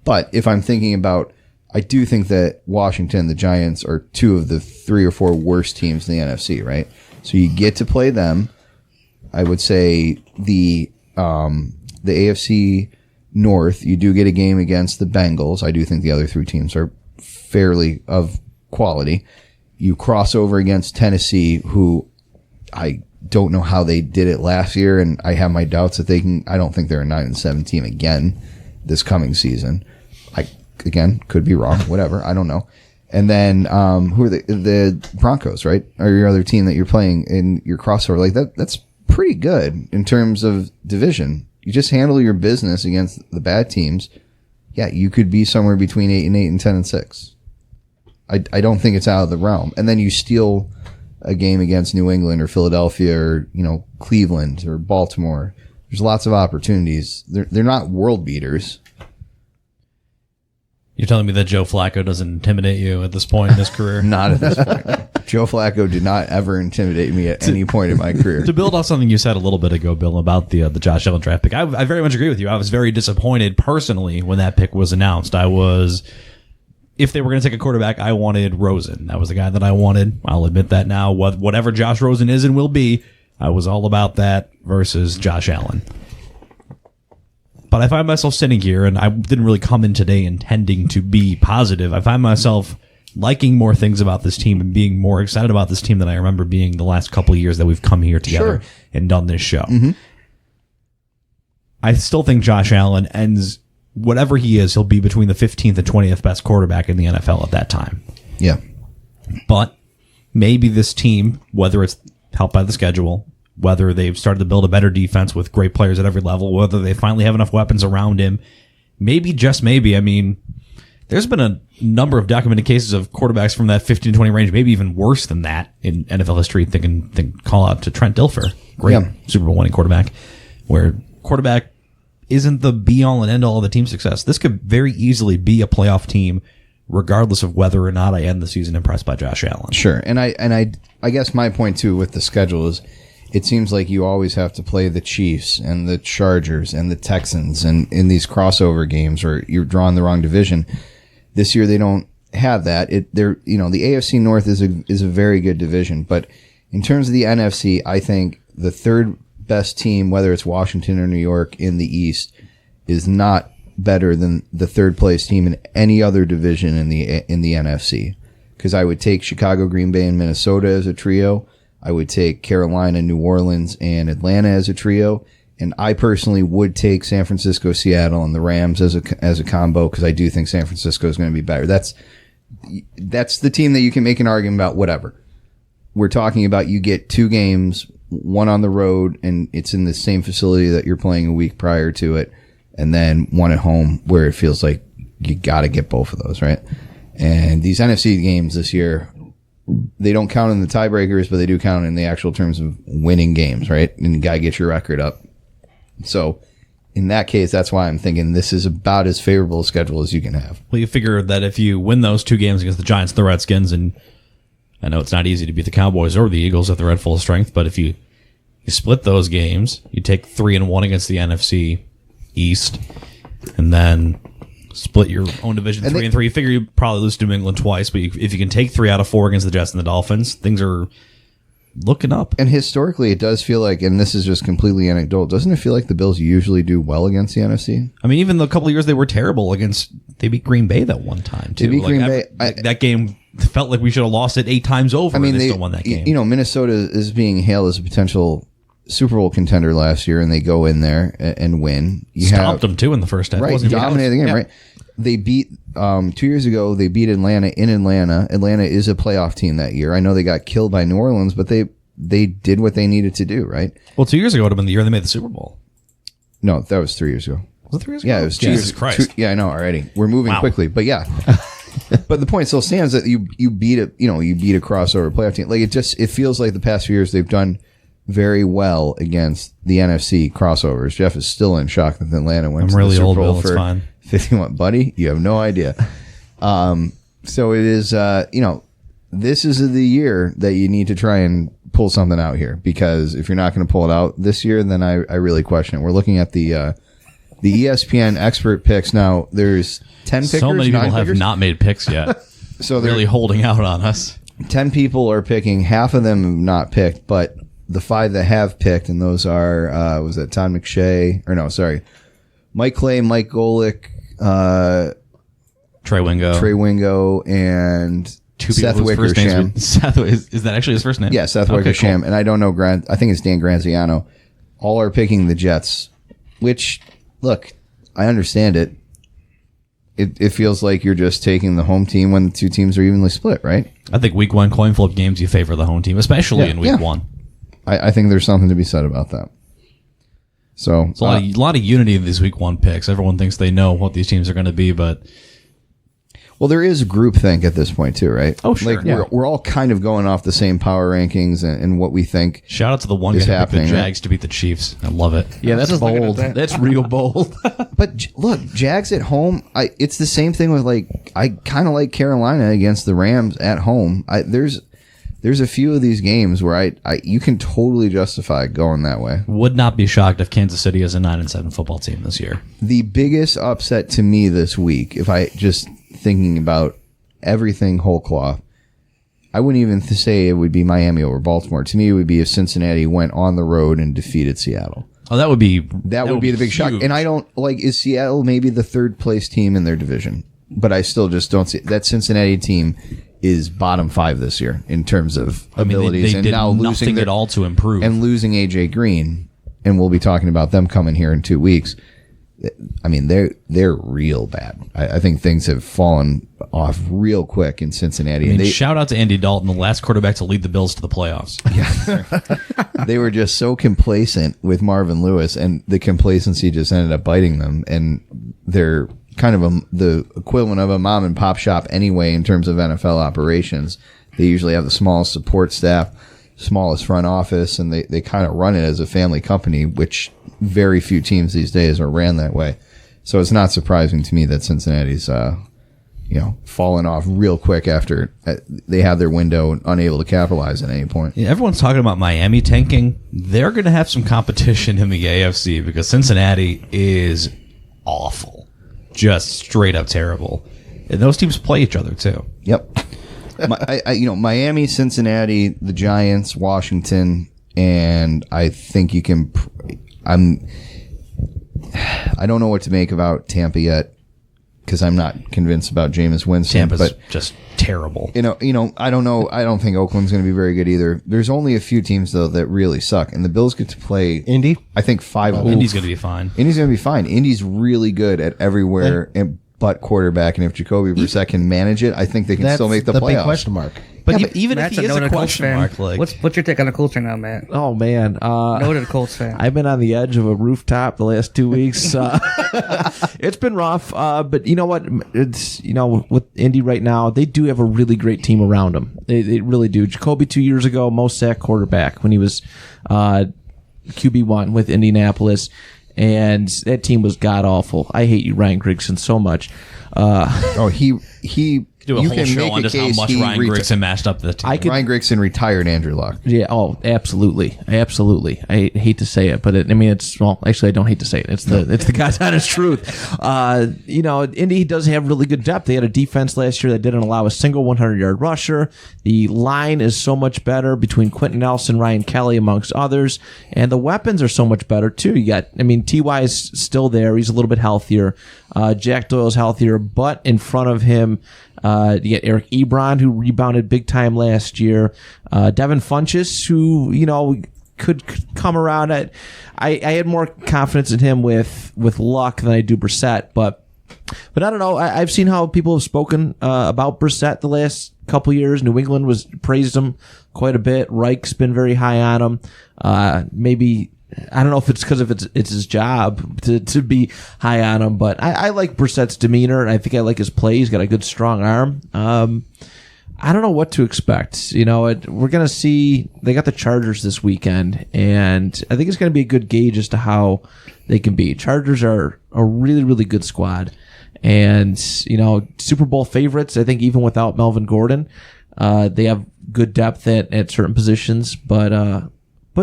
But if I'm thinking about, I do think that Washington, the Giants, are 2 of the 3 or 4 worst teams in the NFC, right? So you get to play them. I would say the AFC North, you do get a game against the Bengals. I do think the other 3 teams are fairly of quality. You cross over against Tennessee, who I don't know how they did it last year, and I have my doubts that they can. I don't think they're a 9-7 team again this coming season. Again, could be wrong. Whatever. I don't know. And then who are the Broncos, right? Or your other team that you're playing in your crossover. Like that's pretty good in terms of division. You just handle your business against the bad teams. Yeah, you could be somewhere between 8-8 and 10-6. I don't think it's out of the realm. And then you steal a game against New England or Philadelphia or Cleveland or Baltimore. There's lots of opportunities. They're not world beaters.
You're telling me that Joe Flacco doesn't intimidate you at this point in his career?
Not at this point. Joe Flacco did not ever intimidate me at any point in my career.
To build off something you said a little bit ago, Bill, about the Josh Allen draft pick, I very much agree with you. I was very disappointed personally when that pick was announced. If they were going to take a quarterback, I wanted Rosen. That was the guy that I wanted. I'll admit that now. Whatever Josh Rosen is and will be, I was all about that versus Josh Allen. But I find myself sitting here, and I didn't really come in today intending to be positive. I find myself liking more things about this team and being more excited about this team than I remember being the last couple of years that we've come here together and done this show. Mm-hmm. I still think Josh Allen ends, whatever he is, he'll be between the 15th and 20th best quarterback in the NFL at that time.
Yeah.
But maybe this team, whether it's helped by the schedule, whether they've started to build a better defense with great players at every level, whether they finally have enough weapons around him, maybe, just maybe, I mean, there's been a number of documented cases of quarterbacks from that 15-20 range, maybe even worse than that in NFL history. Think call out to Trent Dilfer, great Super Bowl winning quarterback, where quarterback isn't the be-all and end-all of the team's success. This could very easily be a playoff team, regardless of whether or not I end the season impressed by Josh Allen.
Sure, and I guess my point too with the schedule is, it seems like you always have to play the Chiefs and the Chargers and the Texans and in these crossover games where you're drawing the wrong division. This year they don't have that. The AFC North is a very good division, but in terms of the NFC, I think the third best team, whether it's Washington or New York in the East, is not better than the third place team in any other division in the NFC. Because I would take Chicago, Green Bay, and Minnesota as a trio. I would take Carolina, New Orleans, and Atlanta as a trio. And I personally would take San Francisco, Seattle, and the Rams as a combo because I do think San Francisco is going to be better. That's the team that you can make an argument about whatever. We're talking about you get 2 games, one on the road, and it's in the same facility that you're playing a week prior to it, and then one at home where it feels like you got to get both of those, right? And these NFC games this year, they don't count in the tiebreakers, but they do count in the actual terms of winning games, right? And you got to get your record up. So in that case, that's why I'm thinking this is about as favorable a schedule as you can have.
Well, you figure that if you win those 2 games against the Giants and the Redskins, and I know it's not easy to beat the Cowboys or the Eagles if they're at full strength, but if you split those games, you take 3-1 against the NFC East, and then split your own division 3-3. You figure you probably lose to New England twice, but if you can take 3 out of 4 against the Jets and the Dolphins, things are looking up.
And historically, it does feel like, and this is just completely anecdotal, doesn't it feel like the Bills usually do well against the NFC?
I mean, even the couple of years they were terrible they beat Green Bay that one time, too.
They beat Green Bay.
That game felt like we should have lost it 8 times over, and they still won that game.
Minnesota is being hailed as a potential Super Bowl contender last year, and they go in there and win. You
Stopped them too in the first half.
right,
Wasn't
dominated the game.
Yeah.
Right, they beat 2 years ago. They beat Atlanta in Atlanta. Atlanta is a playoff team that year. I know they got killed by New Orleans, but they did what they needed to do. Right.
Well, 2 years ago would have been the year they made the Super Bowl.
No, that was 3 years ago.
Was it 3 years ago?
Yeah, it was 2
Jesus
years.
Christ.
Yeah, I know already. We're moving
Wow.
quickly, but yeah. But the point still stands that you beat a crossover playoff team. Like it feels like the past few years they've done very well against the NFC crossovers. Jeff is still in shock that Atlanta went
I'm
to
really
the Super
old,
Bowl
Bill. It's
for
fine.
51. Buddy, you have no idea. So it is. This is the year that you need to try and pull something out here, because if you're not going to pull it out this year, then I really question it. We're looking at the ESPN expert picks now. There's 10 pickers.
So many
9
people have
pickers?
not made picks yet.
So they're
Really holding out on us.
10 people are picking. Half of them have not picked, but the 5 that have picked, and those are was that Todd McShay, or no, sorry, Mike Clay, Mike Golick,
Trey Wingo.
Trey Wingo, and
Two people
Seth
whose first names
Wickersham.
were- Seth, is that actually his first name?
Yeah, Seth
Okay,
Wickersham,
cool.
and I don't know I think it's Dan Granziano. All are picking the Jets, which, look, I understand it. It feels like you're just taking the home team when the two teams are evenly split, right?
I think week 1 coin flip games you favor the home team, especially
Yeah,
in week
yeah.
1.
I think there's something to be said about that. So
There's a lot of unity in these week 1 picks. Everyone thinks they know what these teams are going to be, but
well, there is groupthink at this point too, right?
Oh, sure.
Like
Yeah.
we're all kind of going off the same power rankings and what we think.
shout out to the one guy
It's
who picked the
happening, right?
Jags to beat the Chiefs. I love it.
Yeah, that's
just looking at
bold.
that.
That's real bold.
But look, Jags at home. It's the same thing with I kind of like Carolina against the Rams at home. There's a few of these games where you can totally justify going that way.
Would not be shocked if Kansas City is a 9-7 football team this year.
The biggest upset to me this week, if I just thinking about everything whole cloth, I wouldn't even say it would be Miami over Baltimore. To me, it would be if Cincinnati went on the road and defeated Seattle.
Oh, that would be
That would be the big shock.
huge.
And I don't is Seattle maybe the 3rd place team in their division, but I still just don't see that Cincinnati team is bottom 5 this year in terms of
I mean,
abilities,
they
and
did
now losing
nothing at all to improve.
and losing AJ Green, and we'll be talking about them coming here in 2 weeks. I mean, they're real bad. I think things have fallen off real quick in Cincinnati.
I mean, shout out to Andy Dalton, the last quarterback to lead the Bills to the playoffs.
They were just so complacent with Marvin Lewis, and the complacency just ended up biting them. And they're kind of the equivalent of a mom and pop shop anyway in terms of NFL operations. They usually have the smallest support staff, smallest front office, and they kind of run it as a family company, which very few teams these days are ran that way. So it's not surprising to me that Cincinnati's fallen off real quick after they had their window, unable to capitalize at any point.
Yeah, everyone's talking about Miami tanking. They're going to have some competition in the AFC because Cincinnati is awful. Just straight up terrible. And those teams play each other, too.
Yep. Miami, Cincinnati, the Giants, Washington, and I think you can. I don't know what to make about Tampa yet because I'm not convinced about Jameis Winston.
Tampa's
but
just terrible.
I don't know. I don't think Oakland's going to be very good either. There's only a few teams though that really suck, and the Bills get to play
Indy?
I think 5 of them.
Indy's going to be fine.
Indy's going to be fine. Indy's really good at everywhere but quarterback, and if Jacoby Brissett can manage it, I think they can still make the playoffs.
big question mark.
But,
Yeah, but
even if
Matt's
he is a
noted Colts
question
fan.
mark, like
What's your take on the Colts right now, Matt?
Oh man,
Noted Colts fan.
I've been on the edge of a rooftop the last 2 weeks. It's been rough, but you know what? It's with Indy right now, they do have a really great team around them. They really do. Jacoby 2 years ago, most sacked quarterback when he was QB1 with Indianapolis, and that team was god awful. I hate you, Ryan Grigson, so much.
He
do a
you
whole
can
show
make
on
a
just how
case
much
he
Ryan Grigson mashed up the team.
Ryan Grigson retired Andrew Luck.
Yeah. Oh, absolutely. I hate to say it, but it's actually I don't hate to say it. It's the God's honest truth. Indy does have really good depth. They had a defense last year that didn't allow a single 100-yard rusher. The line is so much better between Quentin Nelson, Ryan Kelly, amongst others, and the weapons are so much better too. You got, Ty is still there. He's a little bit healthier. Jack Doyle's healthier, but in front of him, you get Eric Ebron, who rebounded big time last year. Devin Funchess, who, could come around. I had more confidence in him with Luck than I do Brissett, but I don't know. I've seen how people have spoken about Brissett the last couple years. New England praised him quite a bit. Reich's been very high on him. Maybe I don't know if it's because of it's his job to be high on him, but I like Brissett's demeanor, and I think I like his play. He's got a good strong arm. I don't know what to expect. We're going to see. They got the Chargers this weekend, and I think it's going to be a good gauge as to how they can be. Chargers are a really, really good squad, and Super Bowl favorites. I think even without Melvin Gordon, they have good depth at certain positions, but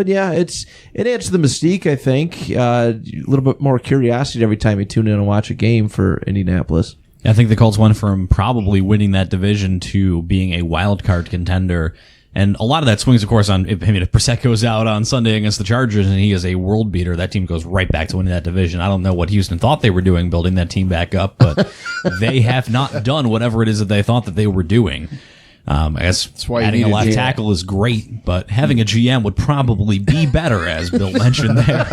yeah, it adds to the mystique. I think a little bit more curiosity every time you tune in and watch a game for Indianapolis.
I think the Colts went from probably winning that division to being a wild card contender. And a lot of that swings, of course, if Brissett goes out on Sunday against the Chargers and he is a world beater, that team goes right back to winning that division. I don't know what Houston thought they were doing building that team back up, but they have not done whatever it is that they thought that they were doing. I guess
That's why you
adding
need
a left
a GM.
tackle is great, but having a GM would probably be better, as Bill mentioned there.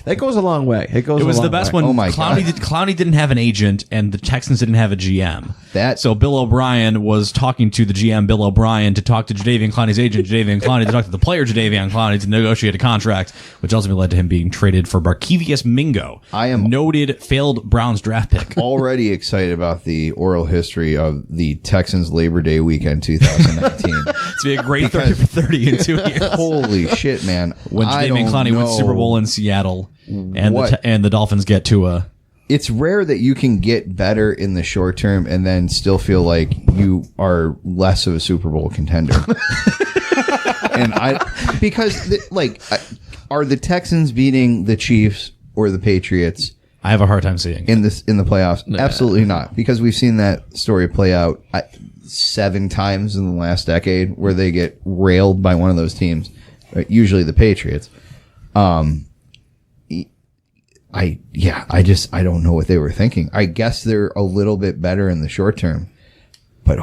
That goes a long way. It
was the best when
Oh my
Clowney didn't have an agent and the Texans didn't have a GM. So Bill O'Brien was talking to the GM, Bill O'Brien, to talk to Jadeveon Clowney's agent, Jadeveon Clowney, to talk to the player, Jadeveon Clowney, to negotiate a contract, which ultimately led to him being traded for Barkevius Mingo, noted failed Browns draft pick.
Already excited about the oral history of the Texans Labor Day weekend 2019.
It's be a great 30 for 30 in 2 years.
Holy shit, man.
When Jadeveon Clowney wins Super Bowl in Seattle and the Dolphins get to a...
It's rare that you can get better in the short term and then still feel like you are less of a Super Bowl contender. Are the Texans beating the Chiefs or the Patriots?
I have a hard time seeing
in the playoffs. Absolutely not, because we've seen that story play out 7 times in the last decade where they get railed by one of those teams, usually the Patriots. I don't know what they were thinking. I guess they're a little bit better in the short term, but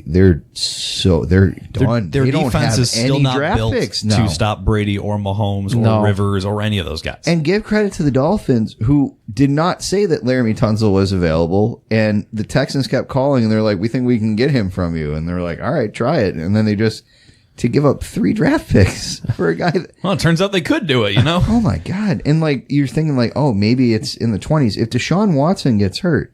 they're done.
Their
they don't
defense
have
is still
any
not
draft
built
picks now
to stop Brady or Mahomes or Rivers or any of those guys.
And give credit to the Dolphins, who did not say that Laramie Tunsil was available, and the Texans kept calling, and they're like, "We think we can get him from you," and they're like, "All right, try it," and then they just to give up 3 draft picks for a guy that,
well, it turns out they could do it,
Oh my God. And you're thinking oh, maybe it's in the 20s. If Deshaun Watson gets hurt,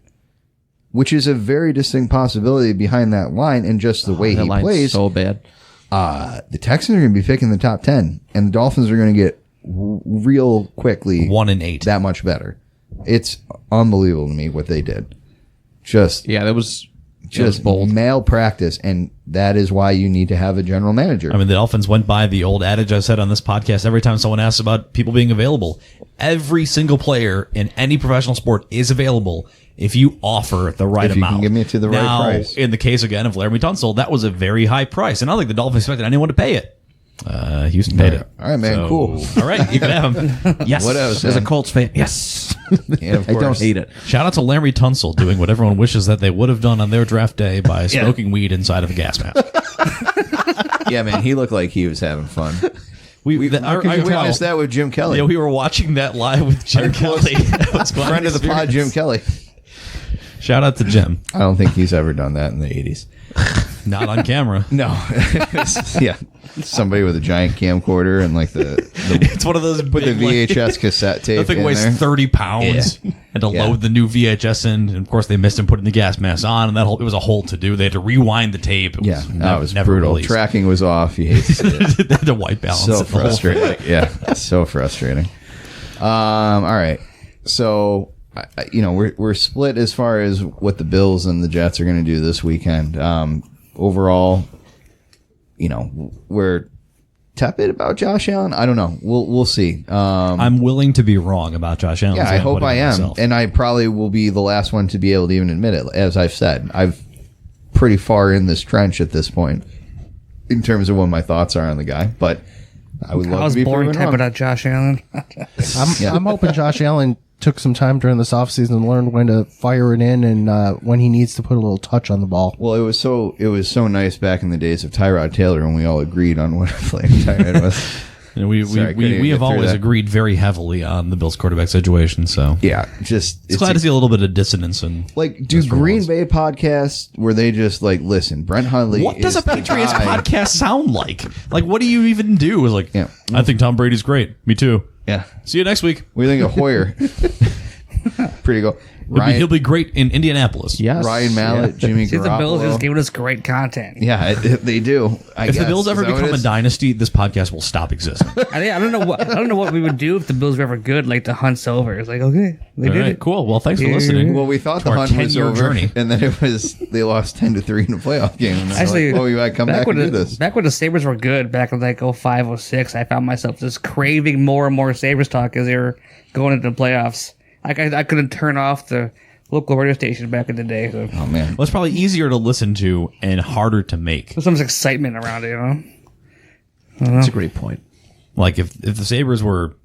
which is a very distinct possibility behind that line and just the way he plays.
So bad.
The Texans are going to be picking the top 10 and the Dolphins are going to get real quickly
1-8.
That much better. It's unbelievable to me what they did.
That was bold.
Malpractice, and that is why you need to have a general manager.
I mean, the Dolphins went by the old adage I said on this podcast. Every time someone asks about people being available, every single player in any professional sport is available if you offer the right amount.
If you can give me it to the right price.
In the case, again, of Laramie Tunsil, that was a very high price, and I don't think the Dolphins expected anyone to pay it. Houston paid it.
All right, man, cool.
All right, you can have him. Yes.
What else?
As a Colts fan, yes.
Yeah, of
I
course.
don't hate it.
Shout out to Laramie Tunsil doing what everyone wishes that they would have done on their draft day by smoking weed inside of a gas mask.
Yeah, man, he looked like he was having fun.
We
witnessed that with Jim Kelly.
Yeah, we were watching that live with Jim Kelly.
Friend of the pod, Jim Kelly.
Shout out to Jim.
I don't think he's ever done that in the 80s.
Not on camera.
No. Yeah. Somebody with a giant camcorder and
it's one of those
put the VHS cassette tape.
The thing
in
weighs
there.
30 pounds. And to load the new VHS in, and of course they missed him putting the gas mask on, and it was a whole to do. They had to rewind the tape.
That was
never
brutal.
released.
Tracking was off. You hate to see it.
They had to white balance.
So
it, the whole thing.
frustrating. Yeah, so frustrating. All right. So, we're split as far as what the Bills and the Jets are going to do this weekend. Overall, we're tepid about Josh Allen. I don't know. We'll see.
I'm willing to be wrong about Josh Allen.
Yeah, I hope I am.
Myself.
And I probably will be the last one to be able to even admit it. As I've said, I've pretty far in this trench at this point in terms of what my thoughts are on the guy. But I would love to be
boring
proven
type
wrong.
about Josh Allen.
I'm hoping Josh Allen took some time during this offseason and learned when to fire it in and when he needs to put a little touch on the ball.
Well, it was so nice back in the days of Tyrod Taylor when we all agreed on what a playing tight end was.
And we
Sorry, couldn't even
have
get through
always
that.
agreed very heavily on the Bills quarterback situation. So
Yeah, just
it's glad to see a little bit of dissonance. And
like, do Green Bay podcasts where they just like listen? Brent Hundley.
what does a
is the
Patriots
guy.
podcast sound like? Like, what do you even do? It's like,
Yeah.
I think Tom Brady's great. Me too.
Yeah,
See you next week.
what do you think of Hoyer? Pretty good.
He'll be great in Indianapolis.
Yes.
Ryan Mallett, Jimmy
See, the Bills
Garoppolo.
just giving us great content.
Yeah, they do. I
If
guess.
the Bills ever
Is that what
become
it
a
is?
dynasty, this podcast will stop existing.
I don't know what we would do if the Bills were ever good. Like the Hunt's over. It's like, okay, they
All
did
right,
it.
cool. Well, thanks for
Yeah.
listening.
Well, we thought
to
the
our
hunt was
10-year
over,
journey.
and then it was they lost 10-3 in the playoff game. And
Actually,
like, oh, you gotta come back
when
and do
the,
this.
back when the Sabres were good, back in like 05, 06, I found myself just craving more and more Sabres talk as they were going into the playoffs. Like I couldn't turn off the local radio station back in the day. So
Oh man,
Well, it's probably easier to listen to and harder to make.
there's so much excitement around it, you know.
That's a great point.
Like if the Sabres were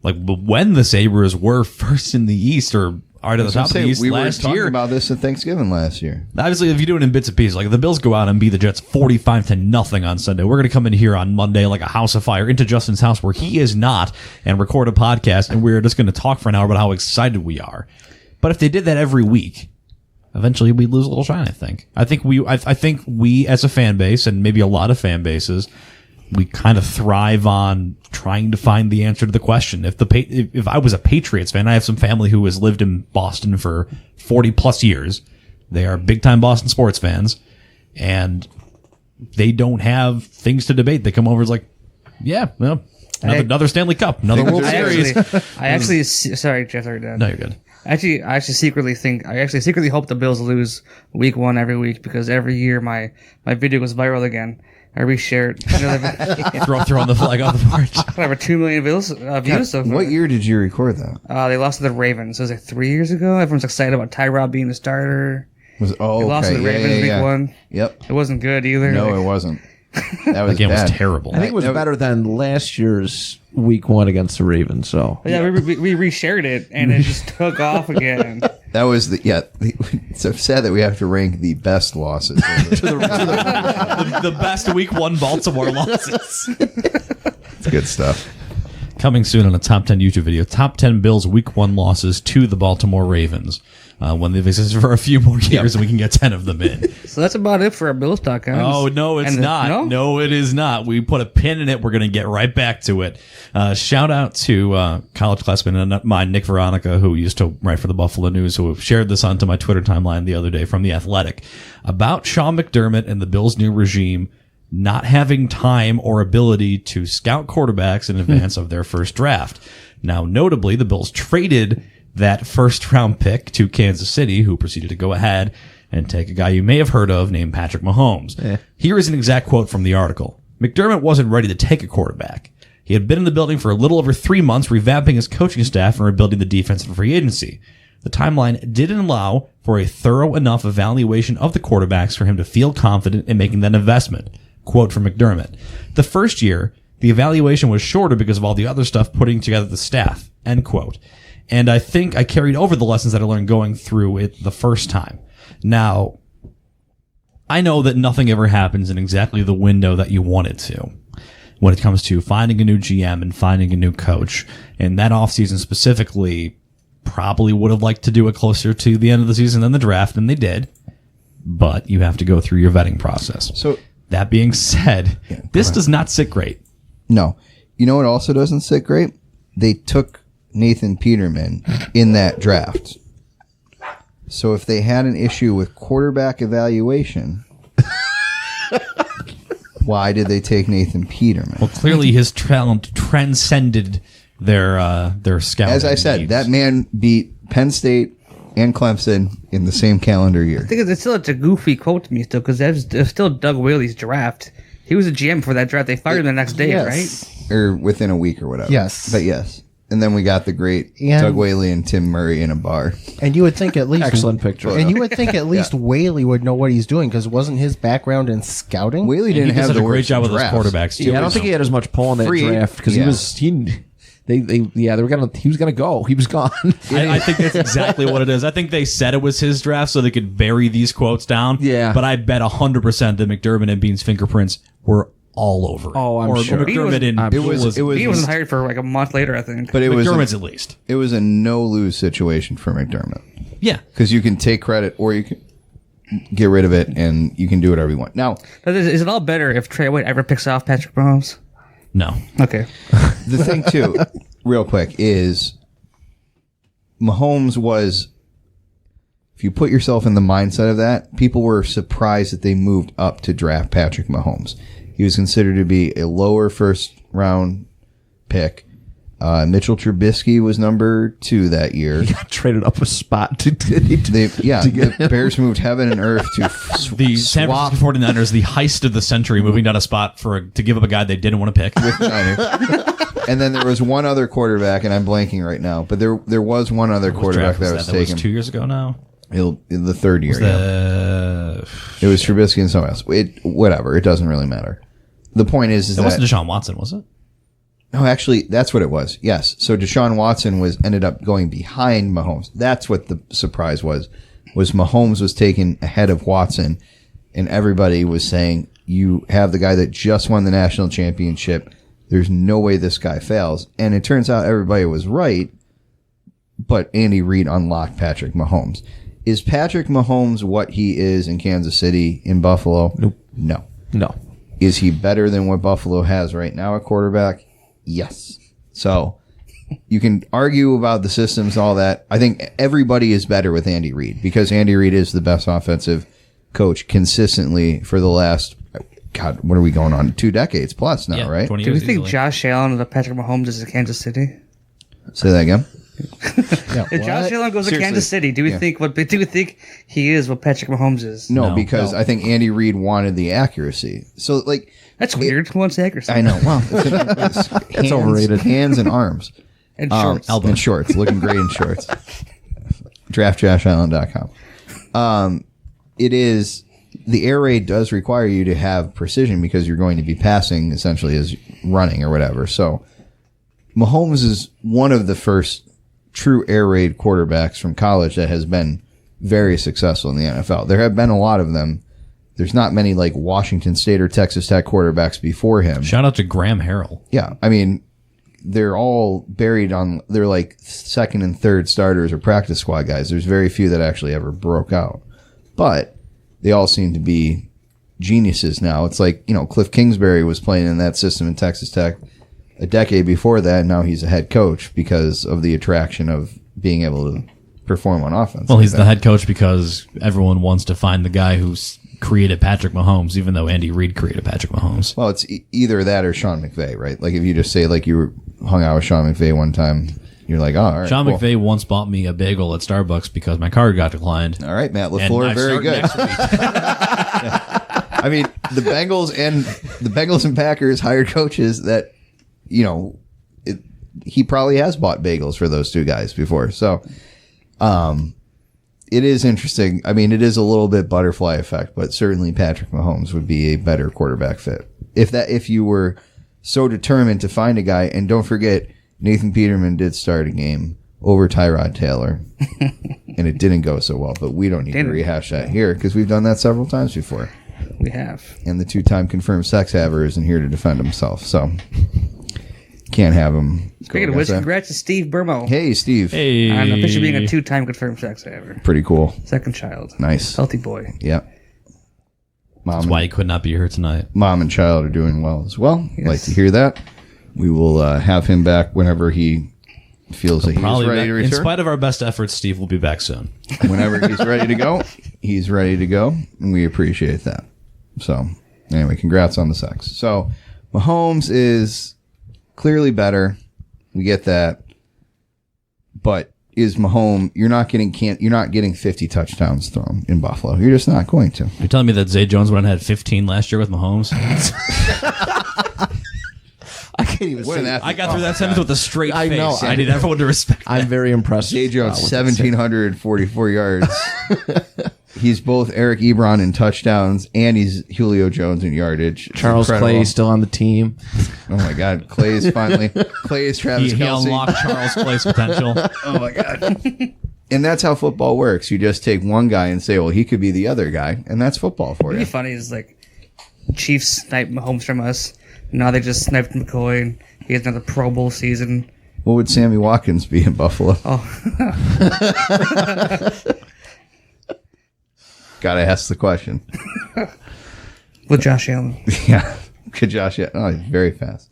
like when the Sabres were first in the East or are to the top of the East
we were
last
talking
year.
about this at Thanksgiving last year.
Obviously, if you do it in bits and pieces, like if the Bills go out and beat the Jets 45-0 on Sunday, we're going to come in here on Monday like a house of fire into Justin's house where he is not and record a podcast, and we're just going to talk for an hour about how excited we are. But if they did that every week, eventually we'd lose a little shine. I think we as a fan base, and maybe a lot of fan bases, we kind of thrive on trying to find the answer to the question. If I was a Patriots fan, I have some family who has lived in Boston for 40 plus years. They are big time Boston sports fans, and they don't have things to debate. They come over, it's like, yeah, well, another Stanley Cup, another World Series.
I actually, sorry, Jeff, sorry, Dad.
No, you're good.
I actually secretly hope the Bills lose week 1 every week because every year my video goes viral again. I reshare it.
Throwing the flag off the porch.
Over 2 million views so far.
What year did you record that?
They lost to the Ravens. It was like 3 years ago. Everyone's excited about Tyrod being the starter.
They
They lost to the Ravens week 1.
Yep.
It wasn't good either.
No,
Like,
it wasn't. That was
That game
bad.
was terrible.
I think it was better than last year's week 1 against the Ravens. So
yeah, we reshared it and it just took off again.
That was it's so sad that we have to rank the best losses.
the best week 1 Baltimore losses.
It's good stuff.
Coming soon on a top 10 YouTube video. Top 10 Bills week 1 losses to the Baltimore Ravens. When they've existed for a few more years and we can get 10 of them in.
So that's about it for our Bills talk, guys.
Oh, no, it's not.
No?
No, it is not. We put a pin in it. We're going to get right back to it. Shout out to college classmate of mine, Nick Veronica, who used to write for the Buffalo News, who shared this onto my Twitter timeline the other day from The Athletic about Sean McDermott and the Bills' new regime not having time or ability to scout quarterbacks in advance of their first draft. Now, notably, the Bills traded that first round pick to Kansas City, who proceeded to go ahead and take a guy you may have heard of named Patrick Mahomes. Here is an exact quote from the article. McDermott wasn't ready to take a quarterback. He had been in the building for a little over 3 months, revamping his coaching staff and rebuilding the defense for free agency. The timeline didn't allow for a thorough enough evaluation of the quarterbacks for him to feel confident in making that investment. Quote from McDermott. The first year, the evaluation was shorter because of all the other stuff putting together the staff. End quote. And I think I carried over the lessons that I learned going through it the first time. Now, I know that nothing ever happens in exactly the window that you want it to when it comes to finding a new GM and finding a new coach. And that offseason specifically probably would have liked to do it closer to the end of the season than the draft, and they did. But you have to go through your vetting process.
So
That being said, this does not sit great.
no, you know what also doesn't sit great? They took Nathan Peterman in that draft. So if they had an issue with quarterback evaluation, why did they take Nathan Peterman?
Well, clearly his talent transcended their scouting.
As I said,
needs.
that man beat Penn State and Clemson in the same calendar year.
I think it's still a goofy quote to me still because that's still Doug Whaley's draft. He was a GM for that draft. They fired him the next day, right?
Or within a week or whatever.
Yes.
But yes. And then we got the great
And-
Doug Whaley and Tim Murray in a bar.
And you would think at least
excellent picture.
And you would think at least Whaley would know what he's doing because wasn't his background in scouting?
Whaley
And he
didn't
did
have
such
the
a great
worst
job with those
drafts.
quarterbacks too.
Yeah, I don't think he had as much pull in that
Free-
draft because
yeah.
he was gonna go. He was gone.
I think that's exactly what it is. I think they said it was his draft so they could bury these quotes down.
Yeah.
But I bet 100% that McDermott and Bean's fingerprints were all over it.
Oh, I'm
or
sure.
McDermott and
I'm
Bill
sure.
He wasn't hired for like a month later, I think.
But it was
McDermott's at least.
it was a no-lose situation for McDermott
Yeah.
because you can take credit or you can get rid of it, and you can do whatever you want. Now,
But is it all better if Trey White ever picks off Patrick Mahomes?
No.
Okay.
the thing too, real quick, is Mahomes was. If you put yourself in the mindset of that, people were surprised that they moved up to draft Patrick Mahomes. He was considered to be a lower first round pick. Mitchell Trubisky was number 2 that year.
Traded up a spot to
The Bears moved heaven and earth to
The San
swap
Francisco 49ers, the heist of the century, moving down a spot to give up a guy they didn't want to pick.
Niners. And then there was one other quarterback, and I'm blanking right now, but there was one other quarterback that was taken.
That was 2 years ago now.
In the third year, it was Trubisky and someone else. Whatever, it doesn't really matter. The point is
It
that
wasn't Deshaun Watson, was it?
no, actually, that's what it was. Yes, so Deshaun Watson ended up going behind Mahomes. That's what the surprise was Mahomes was taken ahead of Watson, and everybody was saying, "You have the guy that just won the national championship. There's no way this guy fails." And it turns out everybody was right, but Andy Reid unlocked Patrick Mahomes. Is Patrick Mahomes what he is in Kansas City, in Buffalo?
Nope.
No. Is he better than what Buffalo has right now at quarterback? Yes. So you can argue about the systems, all that. I think everybody is better with Andy Reid because Andy Reid is the best offensive coach consistently for the last, God, what are we going on? 2 decades plus now, right?
20
Do we
years
think
easily.
Josh Allen or Patrick Mahomes is in Kansas City?
Say that again.
If Josh Allen goes to
Seriously.
Kansas City, do we think he is what Patrick Mahomes is?
No,
No.
because I think Andy Reid wanted the accuracy. So, like,
That's weird. Who wants accuracy?
I know. Well, it's
overrated.
Hands and arms.
And shorts.
And shorts. Looking great in shorts. DraftJoshAllen.com. It is, the air raid does require you to have precision because you're going to be passing essentially as running or whatever. So Mahomes is one of the first true air raid quarterbacks from college that has been very successful in the NFL. There have been a lot of them. There's not many like Washington State or Texas Tech quarterbacks before him.
Shout out to Graham Harrell.
Yeah, I mean, they're all buried on, they're like second and third starters or practice squad guys. There's very few that actually ever broke out. But they all seem to be geniuses now. It's like, you know, Cliff Kingsbury was playing in that system in Texas Tech a decade before that, and now he's a head coach because of the attraction of being able to perform on offense.
Well, he's the head coach because everyone wants to find the guy who's created Patrick Mahomes, even though Andy Reid created Patrick Mahomes.
Well, it's either that or Sean McVay, right? Like if you just say like you were hung out with Sean McVay one time, you're like, oh, all right.
Sean
cool.
McVay once bought me a bagel at Starbucks because my card got declined.
All right, Matt
And
LaFleur,
I
very
start
good.
next week.
I mean, the Bengals and Packers hired coaches that, you know, he probably has bought bagels for those two guys before. So, it is interesting. I mean, it is a little bit butterfly effect, but certainly Patrick Mahomes would be a better quarterback fit. If you were so determined to find a guy, and don't forget, Nathan Peterman did start a game over Tyrod Taylor, and it didn't go so well, but we don't need to rehash that here because we've done that several times before.
We have.
And the 2-time confirmed sex haver isn't here to defend himself, so can't have him.
Speaking of which, congrats to Steve Burmo
Hey, Steve.
Hey.
on officially being a 2-time confirmed sex haver.
Pretty cool.
Second child.
Nice.
Healthy boy.
Yep.
That's why he could not be here tonight.
Mom and child are doing well as well.
Yes.
Like to hear that. We will have him back whenever he feels that he's
Probably
ready to
in
return.
spite of our best efforts, Steve will be back soon.
Whenever he's ready to go, he's ready to go, and we appreciate that. So, anyway, congrats on the sex. So, Mahomes is clearly better. We get that. But is Mahomes, you're not getting 50 touchdowns thrown in Buffalo. You're just not going to.
You're telling me that Zay Jones went and had 15 last year with Mahomes?
I can't even say
Wouldn't that be-
I got through that sentence with a straight
I
face.
know.
I need everyone to respect that.
I'm very impressed.
Jay Jones,
with that statement.
1,744 yards. He's both Eric Ebron in touchdowns, and he's Julio Jones in yardage. It's
Charles
incredible.
Clay still on the team.
Oh, my God. Clay is Travis
He
Kelce.
unlocked Charles Clay's potential.
Oh, my God. And that's how football works. You just take one guy and say, well, he could be the other guy, and that's football for
What'd
you.
be funny is like Chiefs sniped Mahomes from us. Now they just sniped McCoy, and he has another Pro Bowl season.
What would Sammy Watkins be in Buffalo? Gotta ask the question.
With Josh Allen.
Yeah. Could Josh? Oh, he's very fast.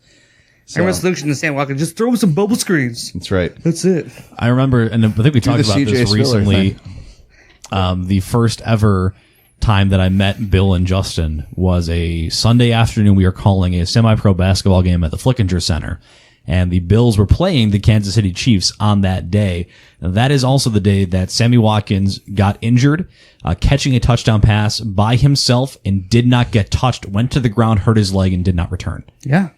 So,
My solution to Sam Watkins, just throw him some bubble screens.
that's right.
That's it.
I remember, and I think we talked
the
about
CJ
this
Spiller
recently.
thing.
The first ever time that I met Bill and Justin was a Sunday afternoon. We were calling a semi-pro basketball game at the Flickinger Center, and the Bills were playing the Kansas City Chiefs on that day. That is also the day that Sammy Watkins got injured, catching a touchdown pass by himself and did not get touched, went to the ground, hurt his leg, and did not return.
Yeah.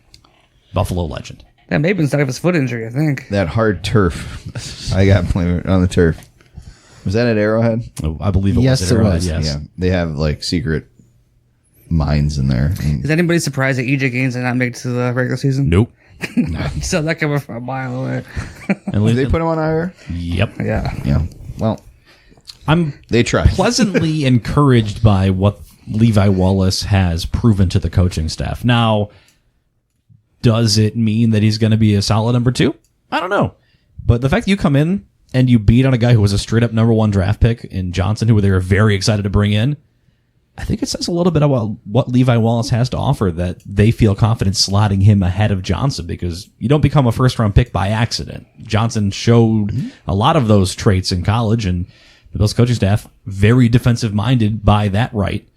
Buffalo legend.
That may have been of his foot injury, I think.
That hard turf. I got blamed on the turf. Was that at Arrowhead?
Oh, I believe it
Yes,
was.
it
Arrowhead,
was.
Yes.
Yeah. They have like secret mines in there.
Is anybody surprised that EJ Gaines did not make it to the regular season?
Nope.
So that coming from a mile away.
And
Did they put him on IR?
Yep.
Yeah.
Yeah. Well,
I'm
they tried.
pleasantly encouraged by what Levi Wallace has proven to the coaching staff. Now, does it mean that he's going to be a solid number 2? I don't know. But the fact that you come in and you beat on a guy who was a straight up number 1 draft pick in Johnson, who they were very excited to bring in, I think it says a little bit about what Levi Wallace has to offer, that they feel confident slotting him ahead of Johnson, because you don't become a first round pick by accident. Johnson showed a lot of those traits in college, and the Bills coaching staff, very defensive minded by that right,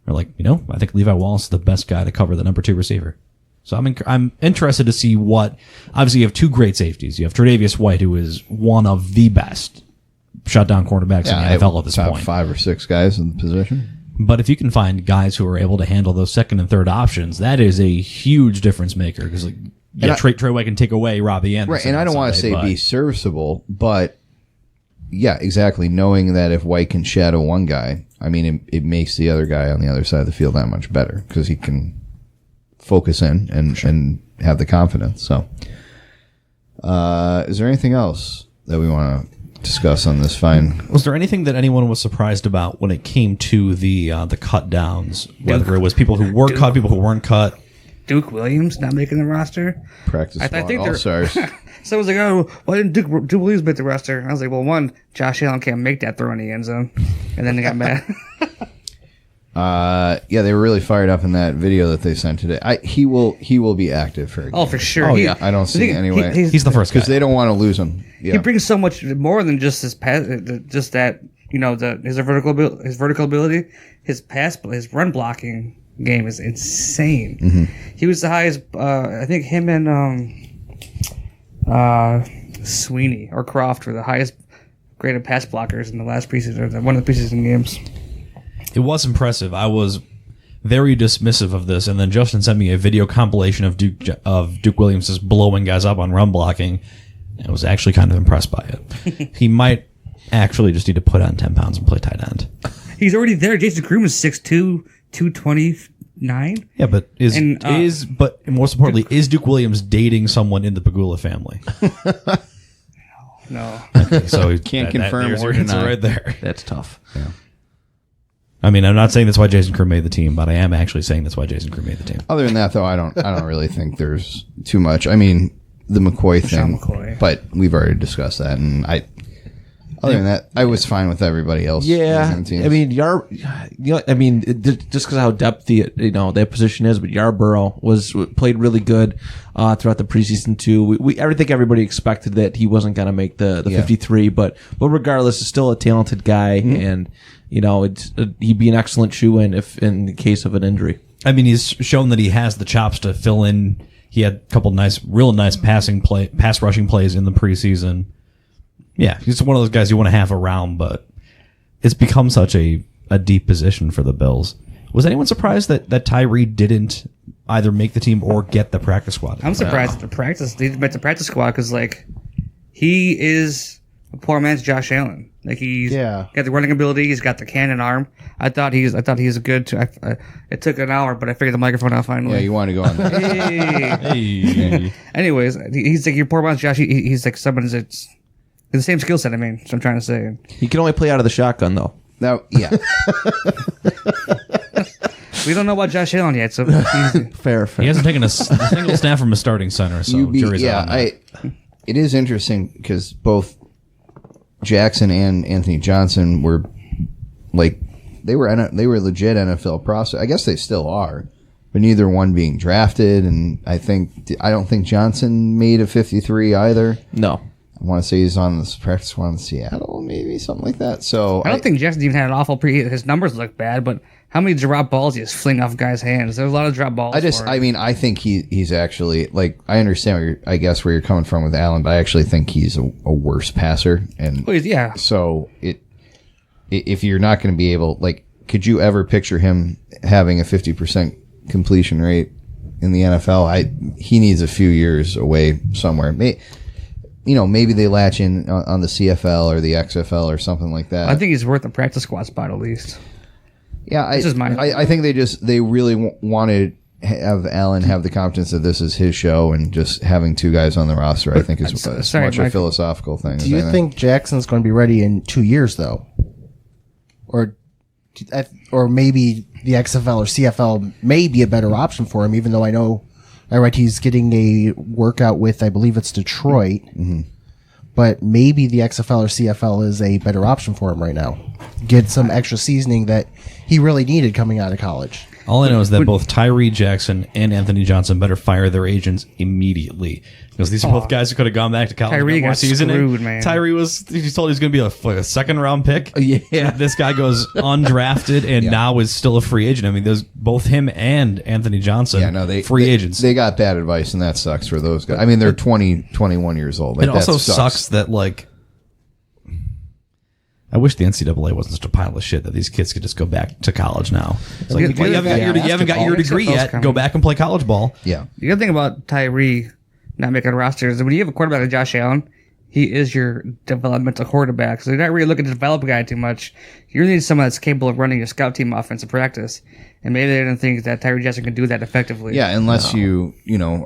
are like, I think Levi Wallace is the best guy to cover the number 2 receiver. So I'm interested to see what. Obviously, you have 2 great safeties. You have Tre'Davious White, who is one of the best shutdown cornerbacks in the NFL at this
top
point.
5 or 6 guys in the position.
But if you can find guys who are able to handle those second and third options, that is a huge difference maker. Because Trey White can take away Robbie Anderson.
Right, and I don't want to say
but
be serviceable, but yeah, exactly. Knowing that if White can shadow one guy, I mean, it makes the other guy on the other side of the field that much better, because he can focus in and have the confidence. So, is there anything else that we want to discuss on this fine?
Was there anything that anyone was surprised about when it came to the cut downs? Whether it was people who were cut, people who weren't cut.
Duke Williams not making the roster.
Practice
I
squad
think they're-
all-stars.
So I was like, oh, why didn't Duke Williams make the roster? I was like, well, one, Josh Allen can't make that throw in the end zone. And then they got mad.
Yeah, they were really fired up in that video that they sent today. He will be active for a game.
Oh, for sure.
Oh, yeah.
I don't see any way.
He's the first guy.
Because they don't want to lose him. Yeah.
He brings so much more than just his pass, just that, his vertical ability, his run blocking game is insane.
Mm-hmm.
He was the highest, I think him and Sweeney or Croft were the highest graded pass blockers in the last preseason, or one of the preseason games.
It was impressive. I was very dismissive of this, and then Justin sent me a video compilation of Duke Williams just blowing guys up on run blocking. I was actually kind of impressed by it. He might actually just need to put on 10 pounds and play tight end.
He's already there. Jason Groom is 6'2", 229.
Yeah, but but most importantly, is Duke Williams dating someone in the Pagula family?
No.
Okay, so he
Can't confirm
there's
or
your answer
deny.
right there.
That's tough.
I mean, I'm not saying that's why Jason Crew made the team, but I am actually saying that's why Jason Crew made the team.
Other than that, though, I don't really think there's too much. I mean, the McCoy thing,
McCoy.
but we've already discussed that, and other than that, I was fine with everybody else.
Yeah,
on teams.
I mean, just because of how depth that position is, but Yarborough played really good throughout the preseason too. I think everybody expected that he wasn't going to make the 53, but regardless, is still a talented guy, and he'd be an excellent shoe-in if in the case of an injury.
I mean, he's shown that he has the chops to fill in. He had a couple real nice pass rushing plays in the preseason. Yeah, he's one of those guys you want to have around, but it's become such a deep position for the Bills. Was anyone surprised that Tyree didn't either make the team or get the practice squad?
I'm surprised at the practice. They made the practice squad because, he is a poor man's Josh Allen. He's got the running ability. He's got the cannon arm. I thought he's a good. It took an hour, but I figured the microphone out finally.
yeah, you want to go on there.
Hey.
Anyways, he's like your poor man's Josh. He's like someone that's the same skill set. I mean, that's what I'm trying to say.
He can only play out of the shotgun though.
Now, yeah.
We don't know about Josh Allen yet, so
Fair.
He hasn't taken a single snap from a starting center, so jury's out on that.
It is interesting because both Jackson and Anthony Johnson were like they were legit NFL prospects. I guess they still are, but neither one being drafted. And I don't think Johnson made a 53 either.
No.
I want to say he's on the practice squad in Seattle, maybe something like that. So
I don't think Jackson even had an awful his numbers look bad, but how many drop balls he just fling off guys' hands? There's a lot of drop balls.
I think he's actually like I understand where you're coming from with Allen, but I actually think he's a worse passer. And
yeah.
So if you're not going to be able, like, could you ever picture him having a 50% completion rate in the NFL? He needs a few years away somewhere. Maybe they latch in on the CFL or the XFL or something like that.
I think he's worth a practice squad spot at least.
Yeah, I think they really want to have Allen have the confidence that this is his show, and just having two guys on the roster, I think, is much a philosophical thing.
Do you think Jackson's going to be ready in 2 years, though? Or maybe the XFL or CFL may be a better option for him, even though I read he's getting a workout with, I believe it's Detroit. Mm-hmm. But maybe the XFL or CFL is a better option for him right now. Get some extra seasoning that he really needed coming out of college.
All I know is that both Tyree Jackson and Anthony Johnson better fire their agents immediately, because these are both guys who could have gone back to college.
Tyree got screwed, man.
Tyree he's told he was going to be a second round pick.
Yeah.
This guy goes undrafted and now is still a free agent. I mean, there's both him and Anthony Johnson. Free agents.
They got bad advice, and that sucks for those guys. I mean, they're 20, 21 years old.
It also sucks that, like, I wish the NCAA wasn't such a pile of shit that these kids could just go back to college now. It's like, you haven't got your degree yet. Go back and play college ball.
Yeah.
The other thing about Tyree not making a roster is that when you have a quarterback like Josh Allen, he is your developmental quarterback. So you're not really looking to develop a guy too much. You really need someone that's capable of running your scout team offense in practice. And maybe they didn't think that Tyree Jackson could do that effectively.
Yeah, unless you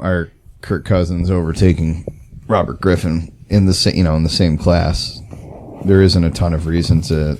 are Kirk Cousins overtaking Robert Griffin in the same class. There isn't a ton of reason to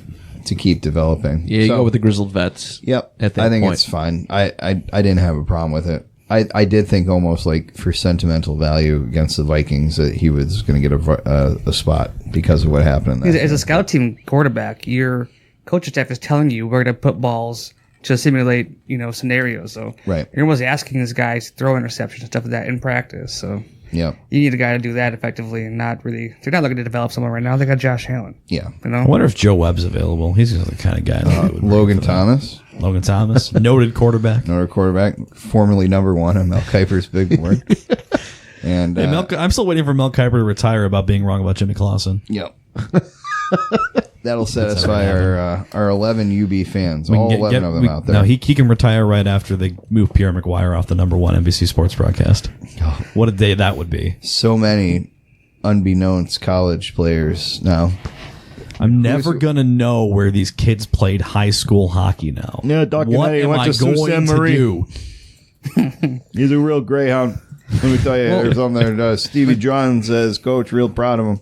keep developing.
Yeah, you go with the grizzled vets.
Yep.
At that
I think
point.
it's fine. I didn't have a problem with it. I did think almost like for sentimental value against the Vikings that he was going to get a spot because of what happened.
As a scout team quarterback, your coaching staff is telling you we're going to put balls to simulate, scenarios. So
right.
You're almost asking these guys to throw interceptions and stuff like that in practice. So
yeah,
you need a guy to do that effectively and not really. They're not looking to develop someone right now. They got Josh Allen.
Yeah.
I wonder if Joe Webb's available. He's the kind of guy that would
Logan Thomas.
Logan Thomas, noted quarterback.
Formerly number one on Mel Kiper's big board. And
I'm still waiting for Mel Kiper to retire about being wrong about Jimmy Clausen.
Yep. That'll satisfy our 11 UB fans, all 11 of them out there.
No, he can retire right after they move Pierre McGuire off the number one NBC Sports broadcast.
Oh.
What a day that would be.
So many unbeknownst college players now.
I'm never going to know where these kids played high school hockey now.
Yeah, Doc
what
and I
am
went
I
to Sault
going
Ste.
to
Marie.
do?
He's a real greyhound. Let me tell you, there's something there. Stevie John says, Coach, real proud of him.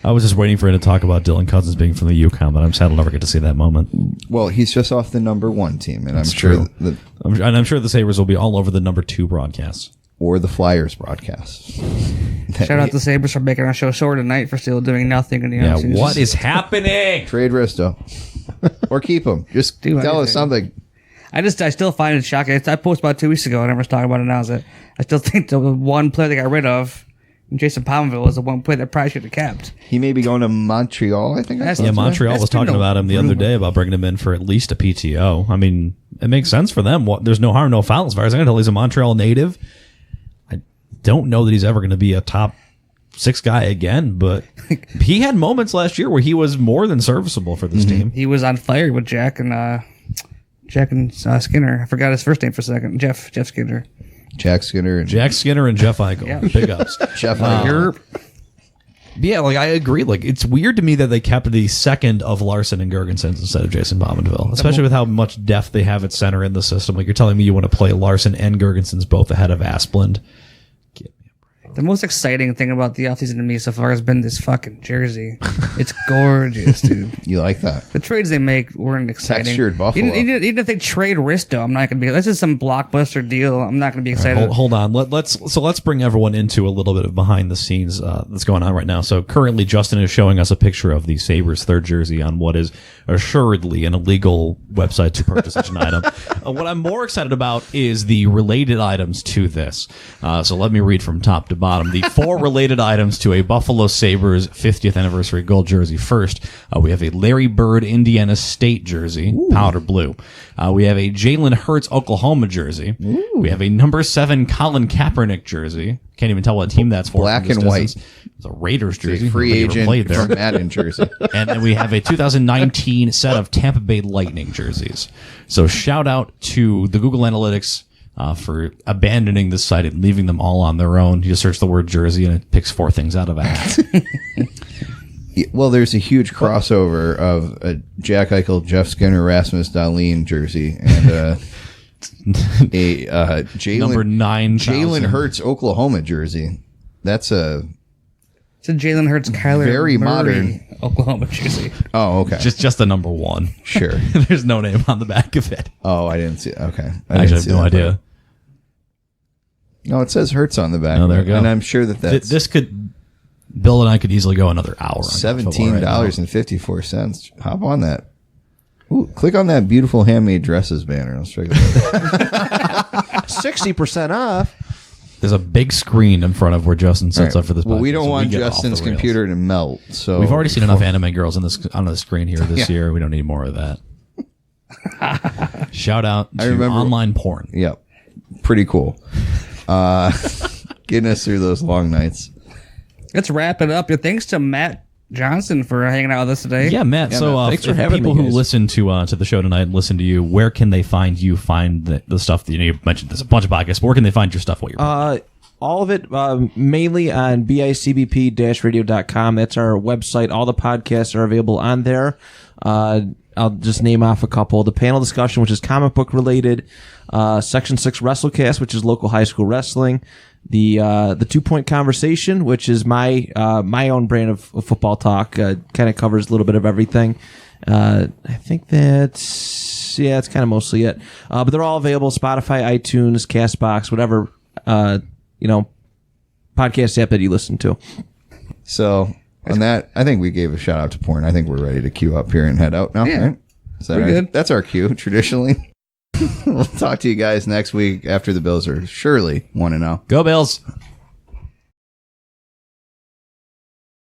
I was just waiting for him to talk about Dylan Cousins being from the UConn, but I'm sad I'll never get to see that moment.
Well, he's just off the number one team, and
That's
I'm sure
true. I'm sure the Sabres will be all over the number two broadcasts.
Or the Flyers broadcasts.
Shout out to Sabres for making our show short tonight for still doing nothing in the offseason.
What is happening?
Trade Risto. Or keep him. Just tell us something.
I still find it shocking. I posted about 2 weeks ago, and everyone's talking about it now. Is that I still think the one player they got rid of, Jason Palmville, is the one player that probably should have kept.
He may be going to Montreal, I think.
Montreal was talking about him the other day about bringing him in for at least a PTO. I mean, it makes sense for them. There's no harm, no foul as far as I can tell. He's a Montreal native. I don't know that he's ever going to be a top 6 guy again, but he had moments last year where he was more than serviceable for this team.
He was on fire with Jack and Skinner. I forgot his first name for a second. Jeff Skinner.
Jack Skinner and
Jeff Eichel.
Yeah.
Big ups.
Jeff Eichel.
Yeah, I agree. It's weird to me that they kept the second of Larson and Gergensons instead of Jason Bowmanville, especially with how much depth they have at center in the system. You're telling me you want to play Larson and Gergensons both ahead of Asplund. Give me a break.
The most exciting thing about the offseason to me so far has been this fucking jersey. It's gorgeous, dude.
You like that?
The trades they make weren't exciting.
Textured buffalo.
Even if they trade Risto, I'm not going to be. This is some blockbuster deal. I'm not going to be excited.
Hold on. Let's bring everyone into a little bit of behind the scenes that's going on right now. So currently, Justin is showing us a picture of the Sabres third jersey on what is assuredly an illegal website to purchase such an item. What I'm more excited about is the related items to this. So let me read from top to bottom. The 4 related items to a Buffalo Sabres 50th anniversary gold jersey. First, we have a Larry Bird Indiana State jersey, powder blue. We have a Jalen Hurts Oklahoma jersey. Ooh. We have a number 7 Colin Kaepernick jersey. Can't even tell what team that's for.
Black and white.
It's a Raiders jersey.
Free agent from Madden jersey.
And then we have a 2019 set of Tampa Bay Lightning jerseys. So shout out to the Google Analytics for abandoning this site and leaving them all on their own. You just search the word jersey and it picks 4 things out of a hat.
Well, there's a huge crossover of a Jack Eichel, Jeff Skinner, Rasmus Dahlin jersey and a
number 9
Jalen Hurts Oklahoma jersey. That's
it's a Jalen Hurts Kyler
very
Murray
modern
Oklahoma jersey.
Oh, okay.
Just the number 1.
Sure.
There's no name on the back of it.
Oh, I didn't see it. Okay.
I have no idea.
No, it says Hurts on the back.
Oh, there you go.
And I'm sure that's
this could. Bill and I could easily go another hour.
$17.54. Hop on that. Ooh, click on that beautiful handmade dresses banner. Let's check it out.
60% off.
There's a big screen in front of where Justin sets up for this.
Well, we
podcast,
don't
so
want
get off
Justin's
the rails.
computer to melt. So
We've already seen enough anime girls on the screen here this year. We don't need more of that. Shout out to online porn.
Yep. Pretty cool. Getting us through those long nights.
Let's wrap it up. Thanks to Matt Johnson for hanging out with us today.
Yeah, Matt. So
thanks for
if
having
people
me,
who
guys.
listen to the show tonight and listen to you, where can they find you? Find the stuff that you mentioned. There's a bunch of podcasts. But where can they find your stuff? What you're
All of it mainly on bicbp-radio.com. That's our website. All the podcasts are available on there. I'll just name off a couple. The panel discussion, which is comic book related. Section 6 WrestleCast, which is local high school wrestling. The 2-Point Conversation, which is my own brand of football talk. Kind of covers a little bit of everything. I think it's kind of mostly it. But they're all available: Spotify, iTunes, Castbox, whatever podcast app that you listen to.
So on that, I think we gave a shout out to porn. I think we're ready to queue up here and head out now.
Yeah.
Right? Is that good? That's our cue traditionally. We'll talk to you guys next week after the Bills are surely 1-0.
Go Bills.